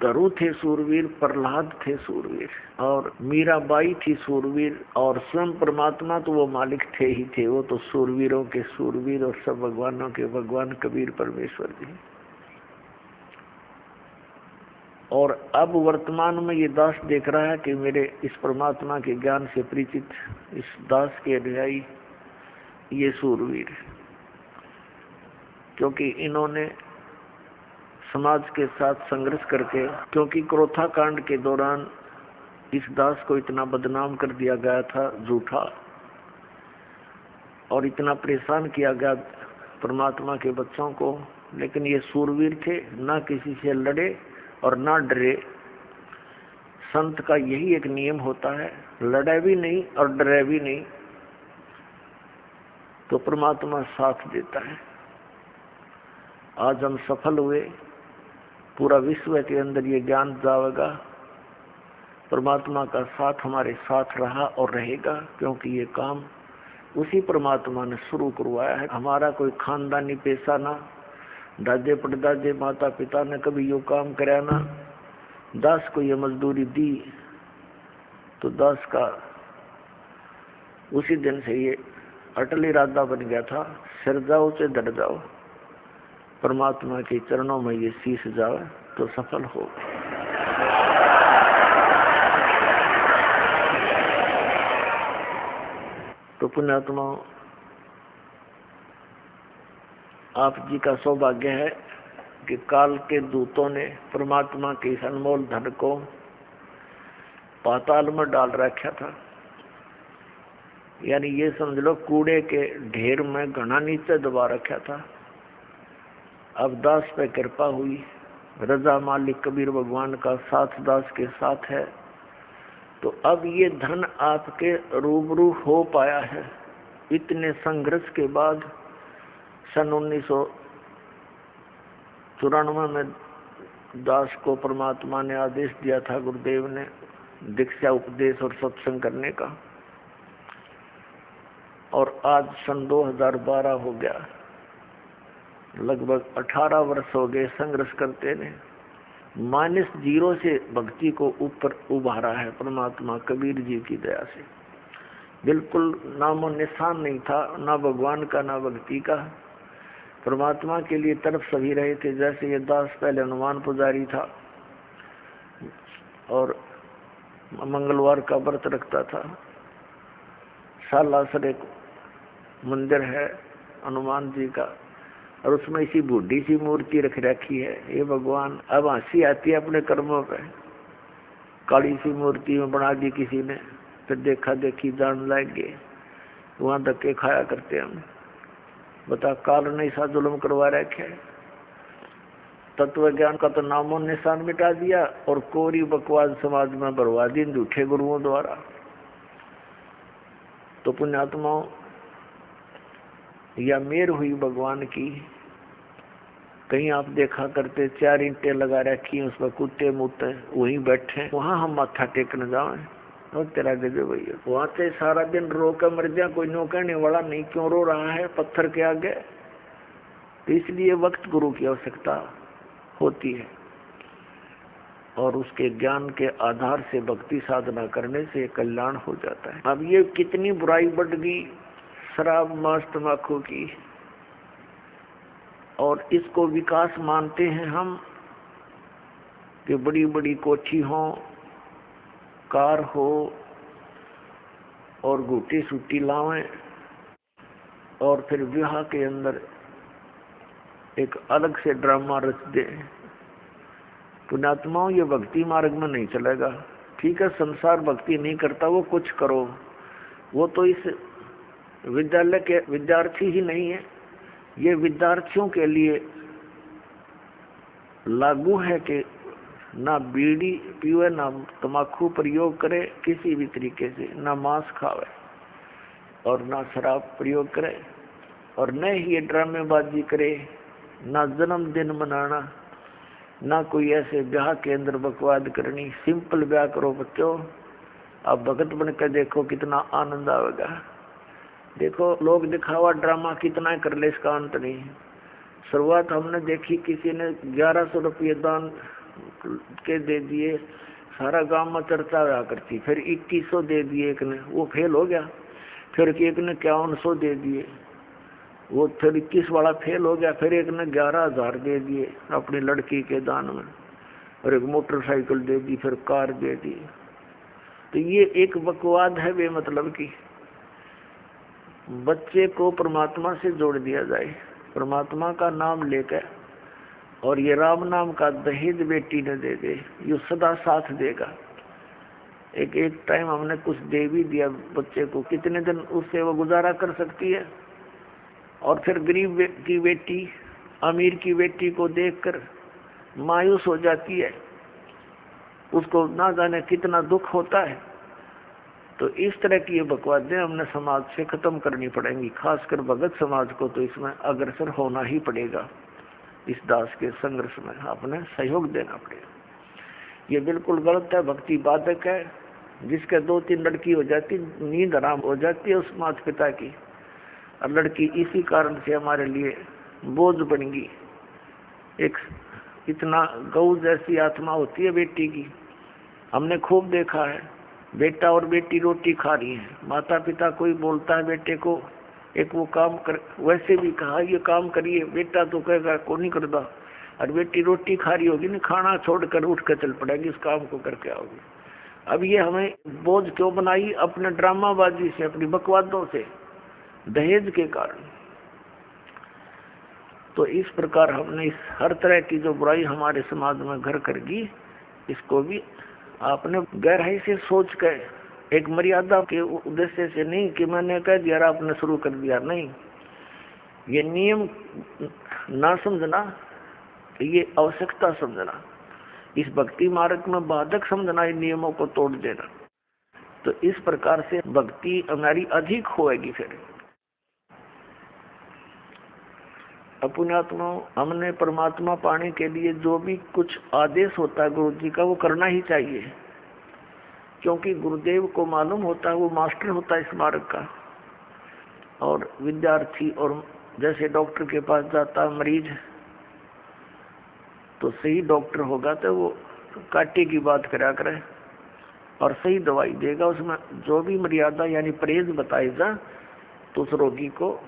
दरु थे सूरवीर, प्रहलाद थे सूरवीर, और मीराबाई थी सूरवीर, और स्वयं परमात्मा तो वो मालिक थे ही थे। वो तो सूरवीरों के सूरवीर और सब भगवानों के भगवान कबीर परमेश्वर जी। और अब वर्तमान में ये दास देख रहा है कि मेरे इस परमात्मा के ज्ञान से परिचित इस दास के अनुयायी ये सूरवीर, क्योंकि इन्होंने समाज के साथ संघर्ष करके, क्योंकि क्रोथा कांड के दौरान इस दास को इतना बदनाम कर दिया गया था झूठा, और इतना परेशान किया गया परमात्मा के बच्चों को, लेकिन ये सूरवीर थे, ना किसी से लड़े और ना डरे। संत का यही एक नियम होता है, लड़े भी नहीं और डरे भी नहीं, तो परमात्मा साथ देता है। आज हम सफल हुए, पूरा विश्व के अंदर ये ज्ञान जाएगा, परमात्मा का साथ हमारे साथ रहा और रहेगा, क्योंकि ये काम उसी परमात्मा ने शुरू करवाया है। हमारा कोई खानदानी पेशा ना, दादे परदादे माता पिता ने कभी यो काम कराया ना, दास को ये मजदूरी दी तो दास का उसी दिन से ये अटल इरादा बन गया था, सिर जाओ से डर जाओ, परमात्मा के चरणों में ये शीश जाए तो सफल हो। तो पुण्यात्मा, आप जी का सौभाग्य है कि काल के दूतों ने परमात्मा के इस अनमोल धन को पाताल में डाल रखा था। यानी ये समझ लो कूड़े के ढेर में घना नीचे दबा रखा था। अब दास पे कृपा हुई, रजा मालिक कबीर भगवान का साथ दास के साथ है, तो अब ये धन आपके रूबरू हो पाया है। इतने संघर्ष के बाद सन 1994 में दास को परमात्मा ने आदेश दिया था, गुरुदेव ने, दीक्षा उपदेश और सत्संग करने का, और आज सन 2012 हो गया, लगभग 18 वर्ष हो गए संघर्ष करते ने। -0 से भक्ति को ऊपर उभारा है परमात्मा कबीर जी की दया से। बिल्कुल नामो निशान नहीं था, ना भगवान का ना भक्ति का। परमात्मा के लिए तरफ सभी रहे थे। जैसे ये दास पहले हनुमान पुजारी था और मंगलवार का व्रत रखता था। सालासर एक मंदिर है हनुमान जी का, और उसमें इसी बूढ़ी सी मूर्ति रख रखी है। ये भगवान, अब हंसी आती है अपने कर्मों पे। काली सी मूर्ति में बना दी किसी ने, फिर देखा देखी जान लग गए, वहां धक्के खाया करते हम। बता, काल ने ऐसा जुल्म करवा रखे। तत्व ज्ञान का तो नामो निशान मिटा दिया और कोरी बकवास समाज में बरवा दी झूठे गुरुओं द्वारा। तो पुण्यात्माओं, या मेर हुई भगवान की। कहीं आप देखा करते 4 ईंटें लगा रखी, उसमें कुत्ते मुत्ते वहीं बैठे, वहां हम माथा टेकने जाए और तेरा गजब भैया, वहां से सारा दिन रो कर मर जाए, कोई नो कहने वाला नहीं क्यों रो रहा है पत्थर के आगे। तो इसलिए वक्त गुरु की आवश्यकता होती है, और उसके ज्ञान के आधार से भक्ति साधना करने से कल्याण हो जाता है। अब ये कितनी बुराई बढ़ गई शराब मांस तंबाकू की, और इसको विकास मानते हैं हम कि बड़ी बड़ी कोठी हो, कार हो और गुटी सूटी लावें, और फिर विवाह के अंदर एक अलग से ड्रामा रच दे। पुण्यात्माओं, ये भक्ति मार्ग में नहीं चलेगा। ठीक है, संसार भक्ति नहीं करता, वो कुछ करो, वो तो इस विद्यालय के विद्यार्थी ही नहीं है। ये विद्यार्थियों के लिए लागू है कि ना बीड़ी पीवे, ना तम्बाकू प्रयोग करे किसी भी तरीके से, ना मांस खावे और ना शराब प्रयोग करे, और न ही ये ड्रामेबाजी करे, ना जन्मदिन मनाना, ना कोई ऐसे ब्याह के अंदर बकवाद करनी। सिंपल ब्याह करो बच्चों। आप भगत बन कर देखो कितना आनंद आएगा। देखो लोग दिखावा ड्रामा कितना कर ले, इसका अंत नहीं। शुरुआत हमने देखी, किसी ने 1100 रुपये दान के दे दिए, सारा गांव में चर्चा हुआ करती। फिर 2100 दे दिए एक ने, वो फेल हो गया। फिर एक ने 5100 दे दिए, वो फिर 21 वाला फेल हो गया। फिर एक ने 11,000 दे दिए अपनी लड़की के दान में, और एक मोटरसाइकिल दे दी, फिर कार दे दी। तो ये एक बकवाद है बेमतलब की। बच्चे को परमात्मा से जोड़ दिया जाए, परमात्मा का नाम लेकर, और ये राम नाम का दहेज बेटी ने दे दे, ये सदा साथ देगा। एक टाइम हमने कुछ दे भी दिया बच्चे को, कितने दिन उससे वो गुजारा कर सकती है। और फिर गरीब की बेटी अमीर की बेटी को देखकर मायूस हो जाती है। उसको ना जाने कितना दुख होता है। तो इस तरह की ये बकवादें हमने समाज से खत्म करनी पड़ेंगी, खासकर भगत समाज को तो इसमें अग्रसर होना ही पड़ेगा। इस दास के संघर्ष में आपने सहयोग देना पड़ेगा। ये बिल्कुल गलत है, भक्ति बाधक है। जिसके 2-3 लड़की हो जाती, नींद आराम हो जाती है उस माता पिता की, और लड़की इसी कारण से हमारे लिए बोझ बन गई। एक इतना गौ जैसी आत्मा होती है बेटी की, हमने खूब देखा है। बेटा और बेटी रोटी खा रही है, माता पिता कोई बोलता है बेटे को, एक वो काम कर, वैसे भी कहा ये काम करिए, बेटा तो कहेगा को नहीं करता, और बेटी रोटी खा रही होगी ना, खाना छोड़कर उठ कर चल पड़ेगी, इस काम को करके आओगी। अब ये हमें बोझ क्यों बनाई? अपने ड्रामाबाजी से, अपनी बकवादों से, दहेज के कारण। तो इस प्रकार हमने इस हर तरह की जो बुराई हमारे समाज में घर कर गई, इसको भी आपने गहराई से सोच कर, एक मर्यादा के उद्देश्य से नहीं कि मैंने कह दिया आपने शुरू कर दिया, नहीं। ये नियम ना समझना, ये आवश्यकता समझना, इस भक्ति मार्ग में बाधक समझना, इन नियमों को तोड़ देना। तो इस प्रकार से भक्ति हमारी अधिक होएगी। फिर पुण्यात्मा, हमने परमात्मा पाने के लिए जो भी कुछ आदेश होता है गुरु जी का, वो करना ही चाहिए, क्योंकि गुरुदेव को मालूम होता है, वो मास्टर होता है इस मार्ग का। और विद्यार्थी, और जैसे डॉक्टर के पास जाता है मरीज, तो सही डॉक्टर होगा तो वो काटे की बात करा करे और सही दवाई देगा, उसमें जो भी मर्यादा यानी परहेज बताएगा, तो उस रोगी को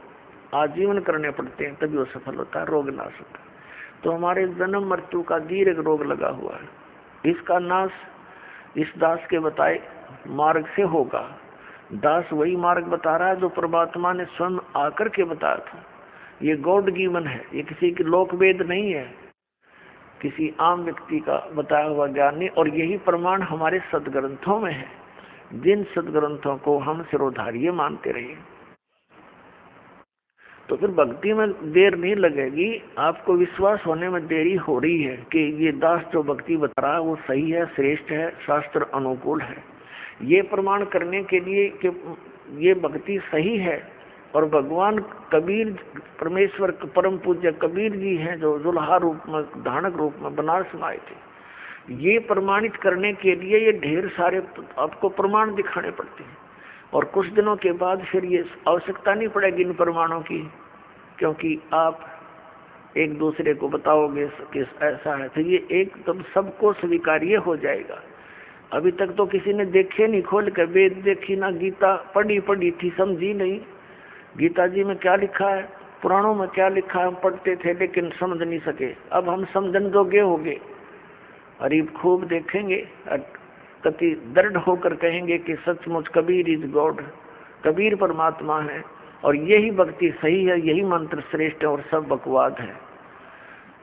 आजीवन करने पड़ते हैं, तभी वो सफल होता है, रोग नाश होता है। तो हमारे जन्म मृत्यु का दीर्घ रोग लगा हुआ है, इसका नाश इस दास के बताए मार्ग से होगा। दास वही मार्ग बता रहा है जो परमात्मा ने स्वयं आकर के बताया था। ये गॉड गिवन है, ये किसी की लोक वेद नहीं है, किसी आम व्यक्ति का बताया हुआ ज्ञान नहीं। और यही प्रमाण हमारे सदग्रंथों में है, जिन सदग्रंथों को हम सिरोधार्य मानते रहे। तो फिर भक्ति में देर नहीं लगेगी, आपको विश्वास होने में देरी हो रही है कि ये दास जो भक्ति बता रहा है वो सही है, श्रेष्ठ है, शास्त्र अनुकूल है। ये प्रमाण करने के लिए कि ये भक्ति सही है, और भगवान कबीर, परमेश्वर परम पूज्य कबीर जी हैं जो जुल्हा रूप में, धानक रूप में बनारस में आए थे, ये प्रमाणित करने के लिए ये ढेर सारे आपको प्रमाण दिखाने पड़ते हैं। और कुछ दिनों के बाद फिर ये आवश्यकता नहीं पड़ेगी इन प्रमाणों की, क्योंकि आप एक दूसरे को बताओगे कि ऐसा है, तो ये एकदम सबको स्वीकार्य हो जाएगा। अभी तक तो किसी ने देखे नहीं, खोल कर वेद देखी ना, गीता पढ़ी थी, समझी नहीं गीता जी में क्या लिखा है, पुराणों में क्या लिखा है, हम पढ़ते थे लेकिन समझ नहीं सके। अब हम समझन जोगे हो गए, अरे खूब देखेंगे, कति दृढ़ होकर कहेंगे कि सचमुच कबीर इज गॉड, कबीर परमात्मा है, और यही भक्ति सही है, यही मंत्र श्रेष्ठ है, और सब बकवाद है।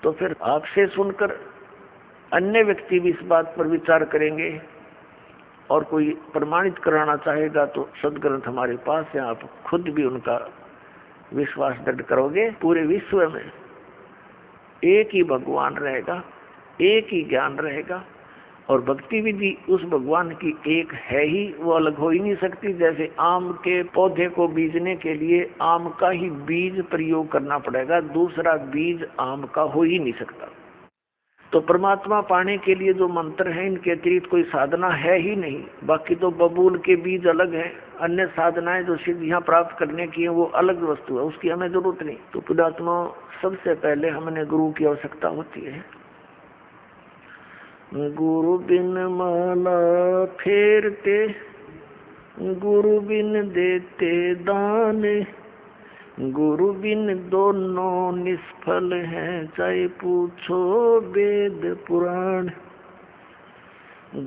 तो फिर आपसे सुनकर अन्य व्यक्ति भी इस बात पर विचार करेंगे, और कोई प्रमाणित कराना चाहेगा तो सदग्रंथ हमारे पास है, आप खुद भी उनका विश्वास दृढ़ करोगे। पूरे विश्व में एक ही भगवान रहेगा, एक ही ज्ञान रहेगा, और भक्ति विधि उस भगवान की एक है ही, वो अलग हो ही नहीं सकती। जैसे आम के पौधे को बीजने के लिए आम का ही बीज प्रयोग करना पड़ेगा, दूसरा बीज आम का हो ही नहीं सकता। तो परमात्मा पाने के लिए जो मंत्र है, इनके अतिरिक्त कोई साधना है ही नहीं। बाकी तो बबूल के बीज अलग हैं, अन्य साधनाएं जो सिद्धियां प्राप्त करने की है वो अलग वस्तु है, उसकी हमें जरूरत नहीं। तो पुण्यात्मा, सबसे पहले हमें गुरु की आवश्यकता होती है। गुरु बिन माला फेरते, गुरु बिन देते दान, गुरु बिन दोनों निष्फल हैं, चाहे पूछो वेद पुराण।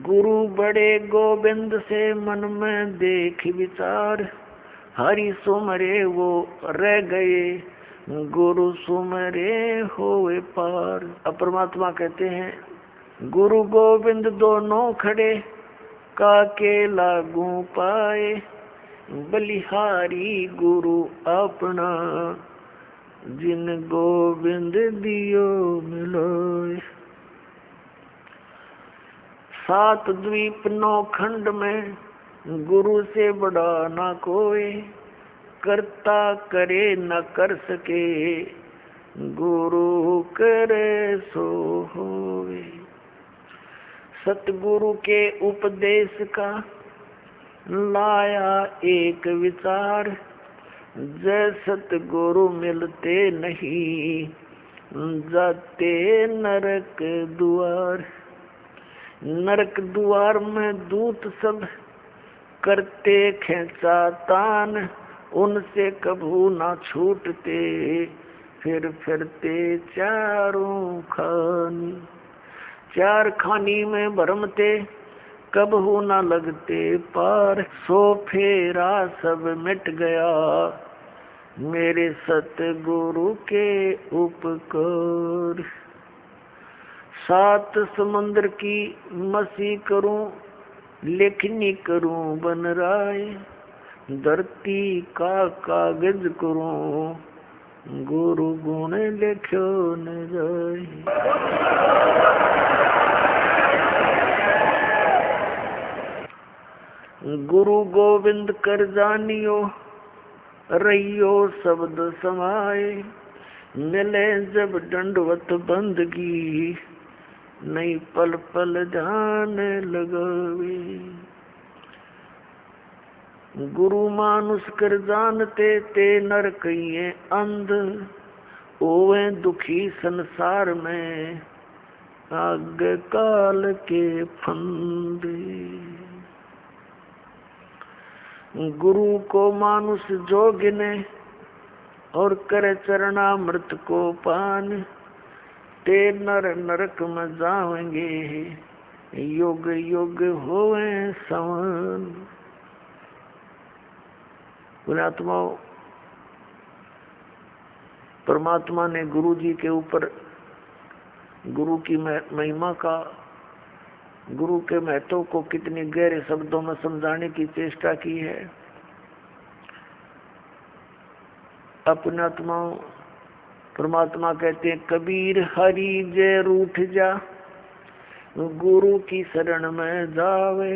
गुरु बड़े गोविंद से मन में देख विचार, हरि सुमरे वो रह गए, गुरु सुमरे होए पार। अब परमात्मा कहते हैं गुरु गोविंद दोनों खड़े, काके लागू पाए, बलिहारी गुरु अपना, जिन गोविंद दियो मिलोए। सात द्वीप 9 खंड में गुरु से बड़ा ना कोई, करता करे न कर सके, गुरु करे सो होवे। सतगुरु के उपदेश का लाया एक विचार, जय सतगुरु मिलते नहीं, जाते नरक द्वार। नरक द्वार में दूत सब करते खेचा तान, उनसे कभू ना छूटते, फिर फिरते चारों खानी। चार खानी में भरमते, कबहू ना लगते पार, सो फेरा सब मिट गया, मेरे सतगुरु के उपकार। सात समुद्र की मसी करूं, लेखनी करूं बन राय, धरती का कागज करूं, गुरु गुण लिखो न जाए। गुरु गोविंद कर जानियो, रहियो शब्द समाए, मिले जब दंडवत बंदगी, नहीं पल पल ध्यान लगावे। गुरु मानुष कर जानते ते नर कहिए अंध, ओवे दुखी संसार में, आग काल के फंदे। गुरु को मानुष जो गिने, और करे चरणामृत को पान, ते नर नरक में जाएंगे, युग युग होवे समान। पुण्यात्माओं, परमात्मा ने गुरु जी के ऊपर गुरु की महिमा का, गुरु के महत्व को कितनी गहरे शब्दों में समझाने की चेष्टा की है। पुण्यात्माओं, परमात्मा कहते हैं, कबीर हरि जय रूठ जा, गुरु की शरण में जावे।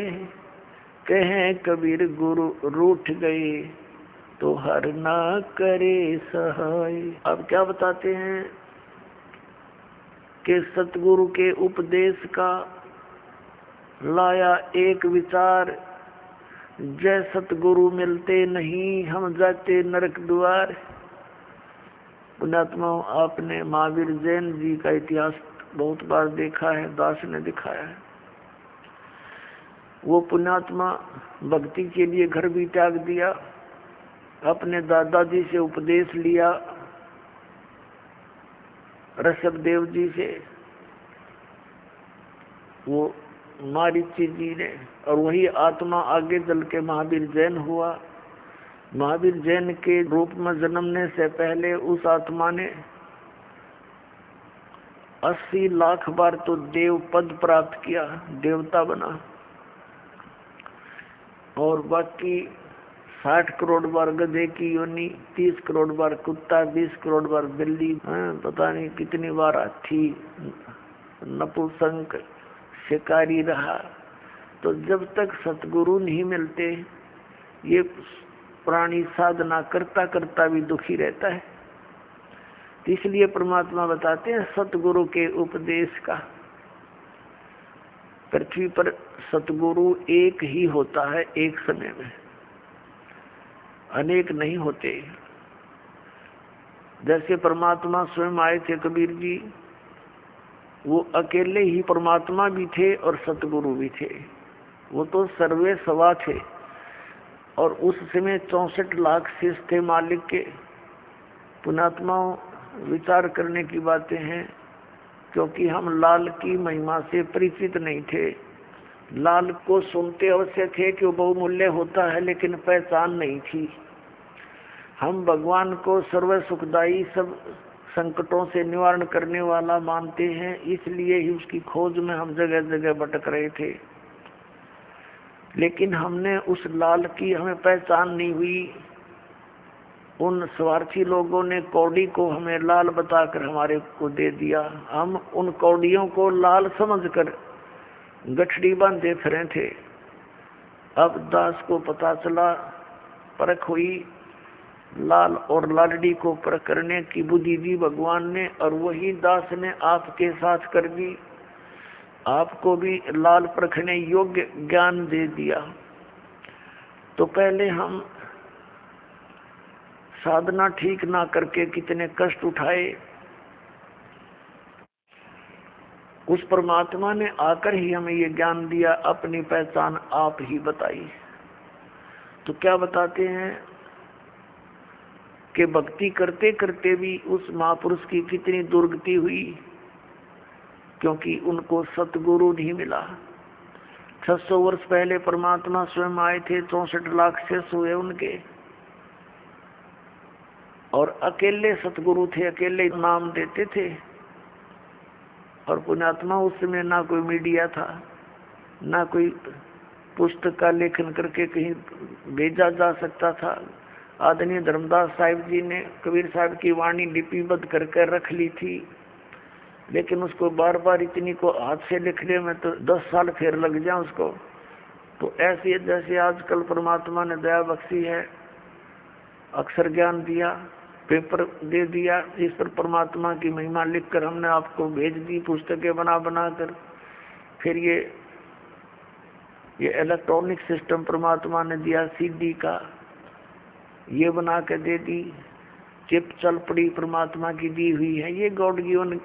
कहे कबीर गुरु रूठ गए, तो हर ना करे सहाय। अब क्या बताते हैं कि सतगुरु के उपदेश का लाया एक विचार, जय सतगुरु मिलते नहीं, हम जाते नरक द्वार। पुण्यात्माओं, आपने महावीर जैन जी का इतिहास बहुत बार देखा है, दास ने दिखाया है। वो पुण्यात्मा भक्ति के लिए घर भी त्याग दिया, अपने दादाजी से उपदेश लिया, ऋषभ देव जी से, वो मारीची जी ने, और वही आत्मा आगे चल के महावीर जैन हुआ। महावीर जैन के रूप में जन्मने से पहले उस आत्मा ने 80 लाख बार तो देव पद प्राप्त किया, देवता बना, और बाकी 60 करोड़ बार गधे की योनि, 30 करोड़ बार कुत्ता, 20 करोड़ बार बिल्ली, पता नहीं कितनी बार हाथी, नपुंसक, शिकारी रहा। तो जब तक सतगुरु नहीं मिलते, ये प्राणी साधना करता करता भी दुखी रहता है। तो इसलिए परमात्मा बताते हैं, सतगुरु के उपदेश का। पृथ्वी पर सतगुरु एक ही होता है, एक समय में, अनेक नहीं होते। जैसे परमात्मा स्वयं आए थे कबीर जी, वो अकेले ही परमात्मा भी थे और सतगुरु भी थे। वो तो सर्वे सवा थे, और उस समय 64 लाख शिष्य थे मालिक के। पुण्यात्माओं, विचार करने की बातें हैं, क्योंकि हम लाल की महिमा से परिचित नहीं थे। लाल को सुनते अवश्य थे कि वो बहुमूल्य होता है, लेकिन पहचान नहीं थी। हम भगवान को सर्व सुखदायी, सब संकटों से निवारण करने वाला मानते हैं, इसलिए ही उसकी खोज में हम जगह जगह भटक रहे थे। लेकिन हमने उस लाल की हमें पहचान नहीं हुई। उन स्वार्थी लोगों ने कौड़ी को हमें लाल बताकर हमारे को दे दिया। हम उन कौड़ियों को लाल समझकर गठड़ी बांधे फिरे थे। अब दास को पता चला, परख हुई, लाल और लाडली को परख करने की बुद्धि दी भगवान ने, और वही दास ने आपके साथ कर दी। आपको भी लाल परखने योग्य ज्ञान दे दिया। तो पहले हम साधना ठीक ना करके कितने कष्ट उठाए, उस परमात्मा ने आकर ही हमें ये ज्ञान दिया, अपनी पहचान आप ही बताई। तो क्या बताते हैं कि भक्ति करते करते भी उस महापुरुष की कितनी दुर्गति हुई, क्योंकि उनको सतगुरु नहीं मिला। 600 वर्ष पहले परमात्मा स्वयं आए थे, 64 लाख शेष हुए उनके, और अकेले सतगुरु थे, अकेले नाम देते थे। और पुण्यात्मा उस समय ना कोई मीडिया था, ना कोई पुस्तक का लेखन करके कहीं भेजा जा सकता था। आदरणीय धर्मदास साहिब जी ने कबीर साहब की वाणी लिपिबद्ध करके रख ली थी, लेकिन उसको बार बार इतनी को हाथ से लिखने में तो 10 साल फिर लग जाए उसको। तो ऐसे जैसे आजकल परमात्मा ने दया बख्शी है, अक्षर ज्ञान दिया, पेपर दे दिया, इस पर परमात्मा की महिमा लिखकर हमने आपको भेज दी, पुस्तकें बना बना कर। फिर ये इलेक्ट्रॉनिक सिस्टम परमात्मा ने दिया, सीडी का, ये बना के दे दी। चिप चल पड़ी परमात्मा की दी हुई है। ये गॉड गिवन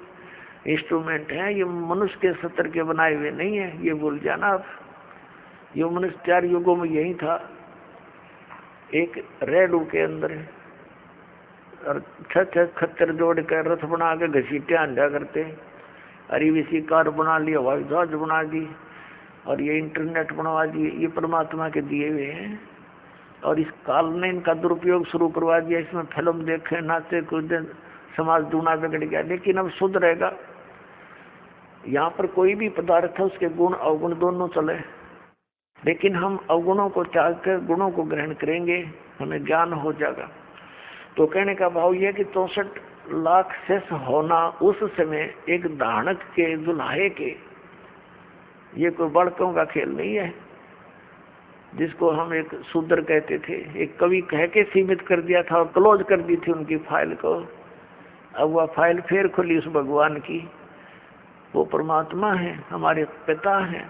इंस्ट्रूमेंट है, ये मनुष्य के सत्र के बनाए हुए नहीं है, ये भूल जाना आप। ये मनुष्य 4 युगों में यही था, एक रेडू के अंदर और 6 खच्चर जोड़ कर रथ बना के घसीटे आंधा करते, अरीवीसी कार बना ली, हवाई जहाज बना दी, और ये इंटरनेट बनवा दिए। ये परमात्मा के दिए हुए हैं, और इस काल ने इनका दुरुपयोग शुरू करवा दिया। इसमें फिल्म देखे, नाचे कूदे, समाज दूना बिगड़ गया। लेकिन अब शुद्ध रहेगा। यहाँ पर कोई भी पदार्थ है, उसके गुण अवगुण दोनों चले, लेकिन हम अवगुणों को त्याग कर गुणों को ग्रहण करेंगे, हमें ज्ञान हो जाएगा। तो कहने का भाव यह कि 64 लाख शेष होना उस समय एक दानक के, दुल्हे के, ये कोई बड़कों का खेल नहीं है, जिसको हम एक शूद्र कहते थे। एक कवि कह के सीमित कर दिया था और क्लोज कर दी थी उनकी फाइल को। अब वह फाइल फिर खुली उस भगवान की। वो परमात्मा है, हमारे पिता हैं।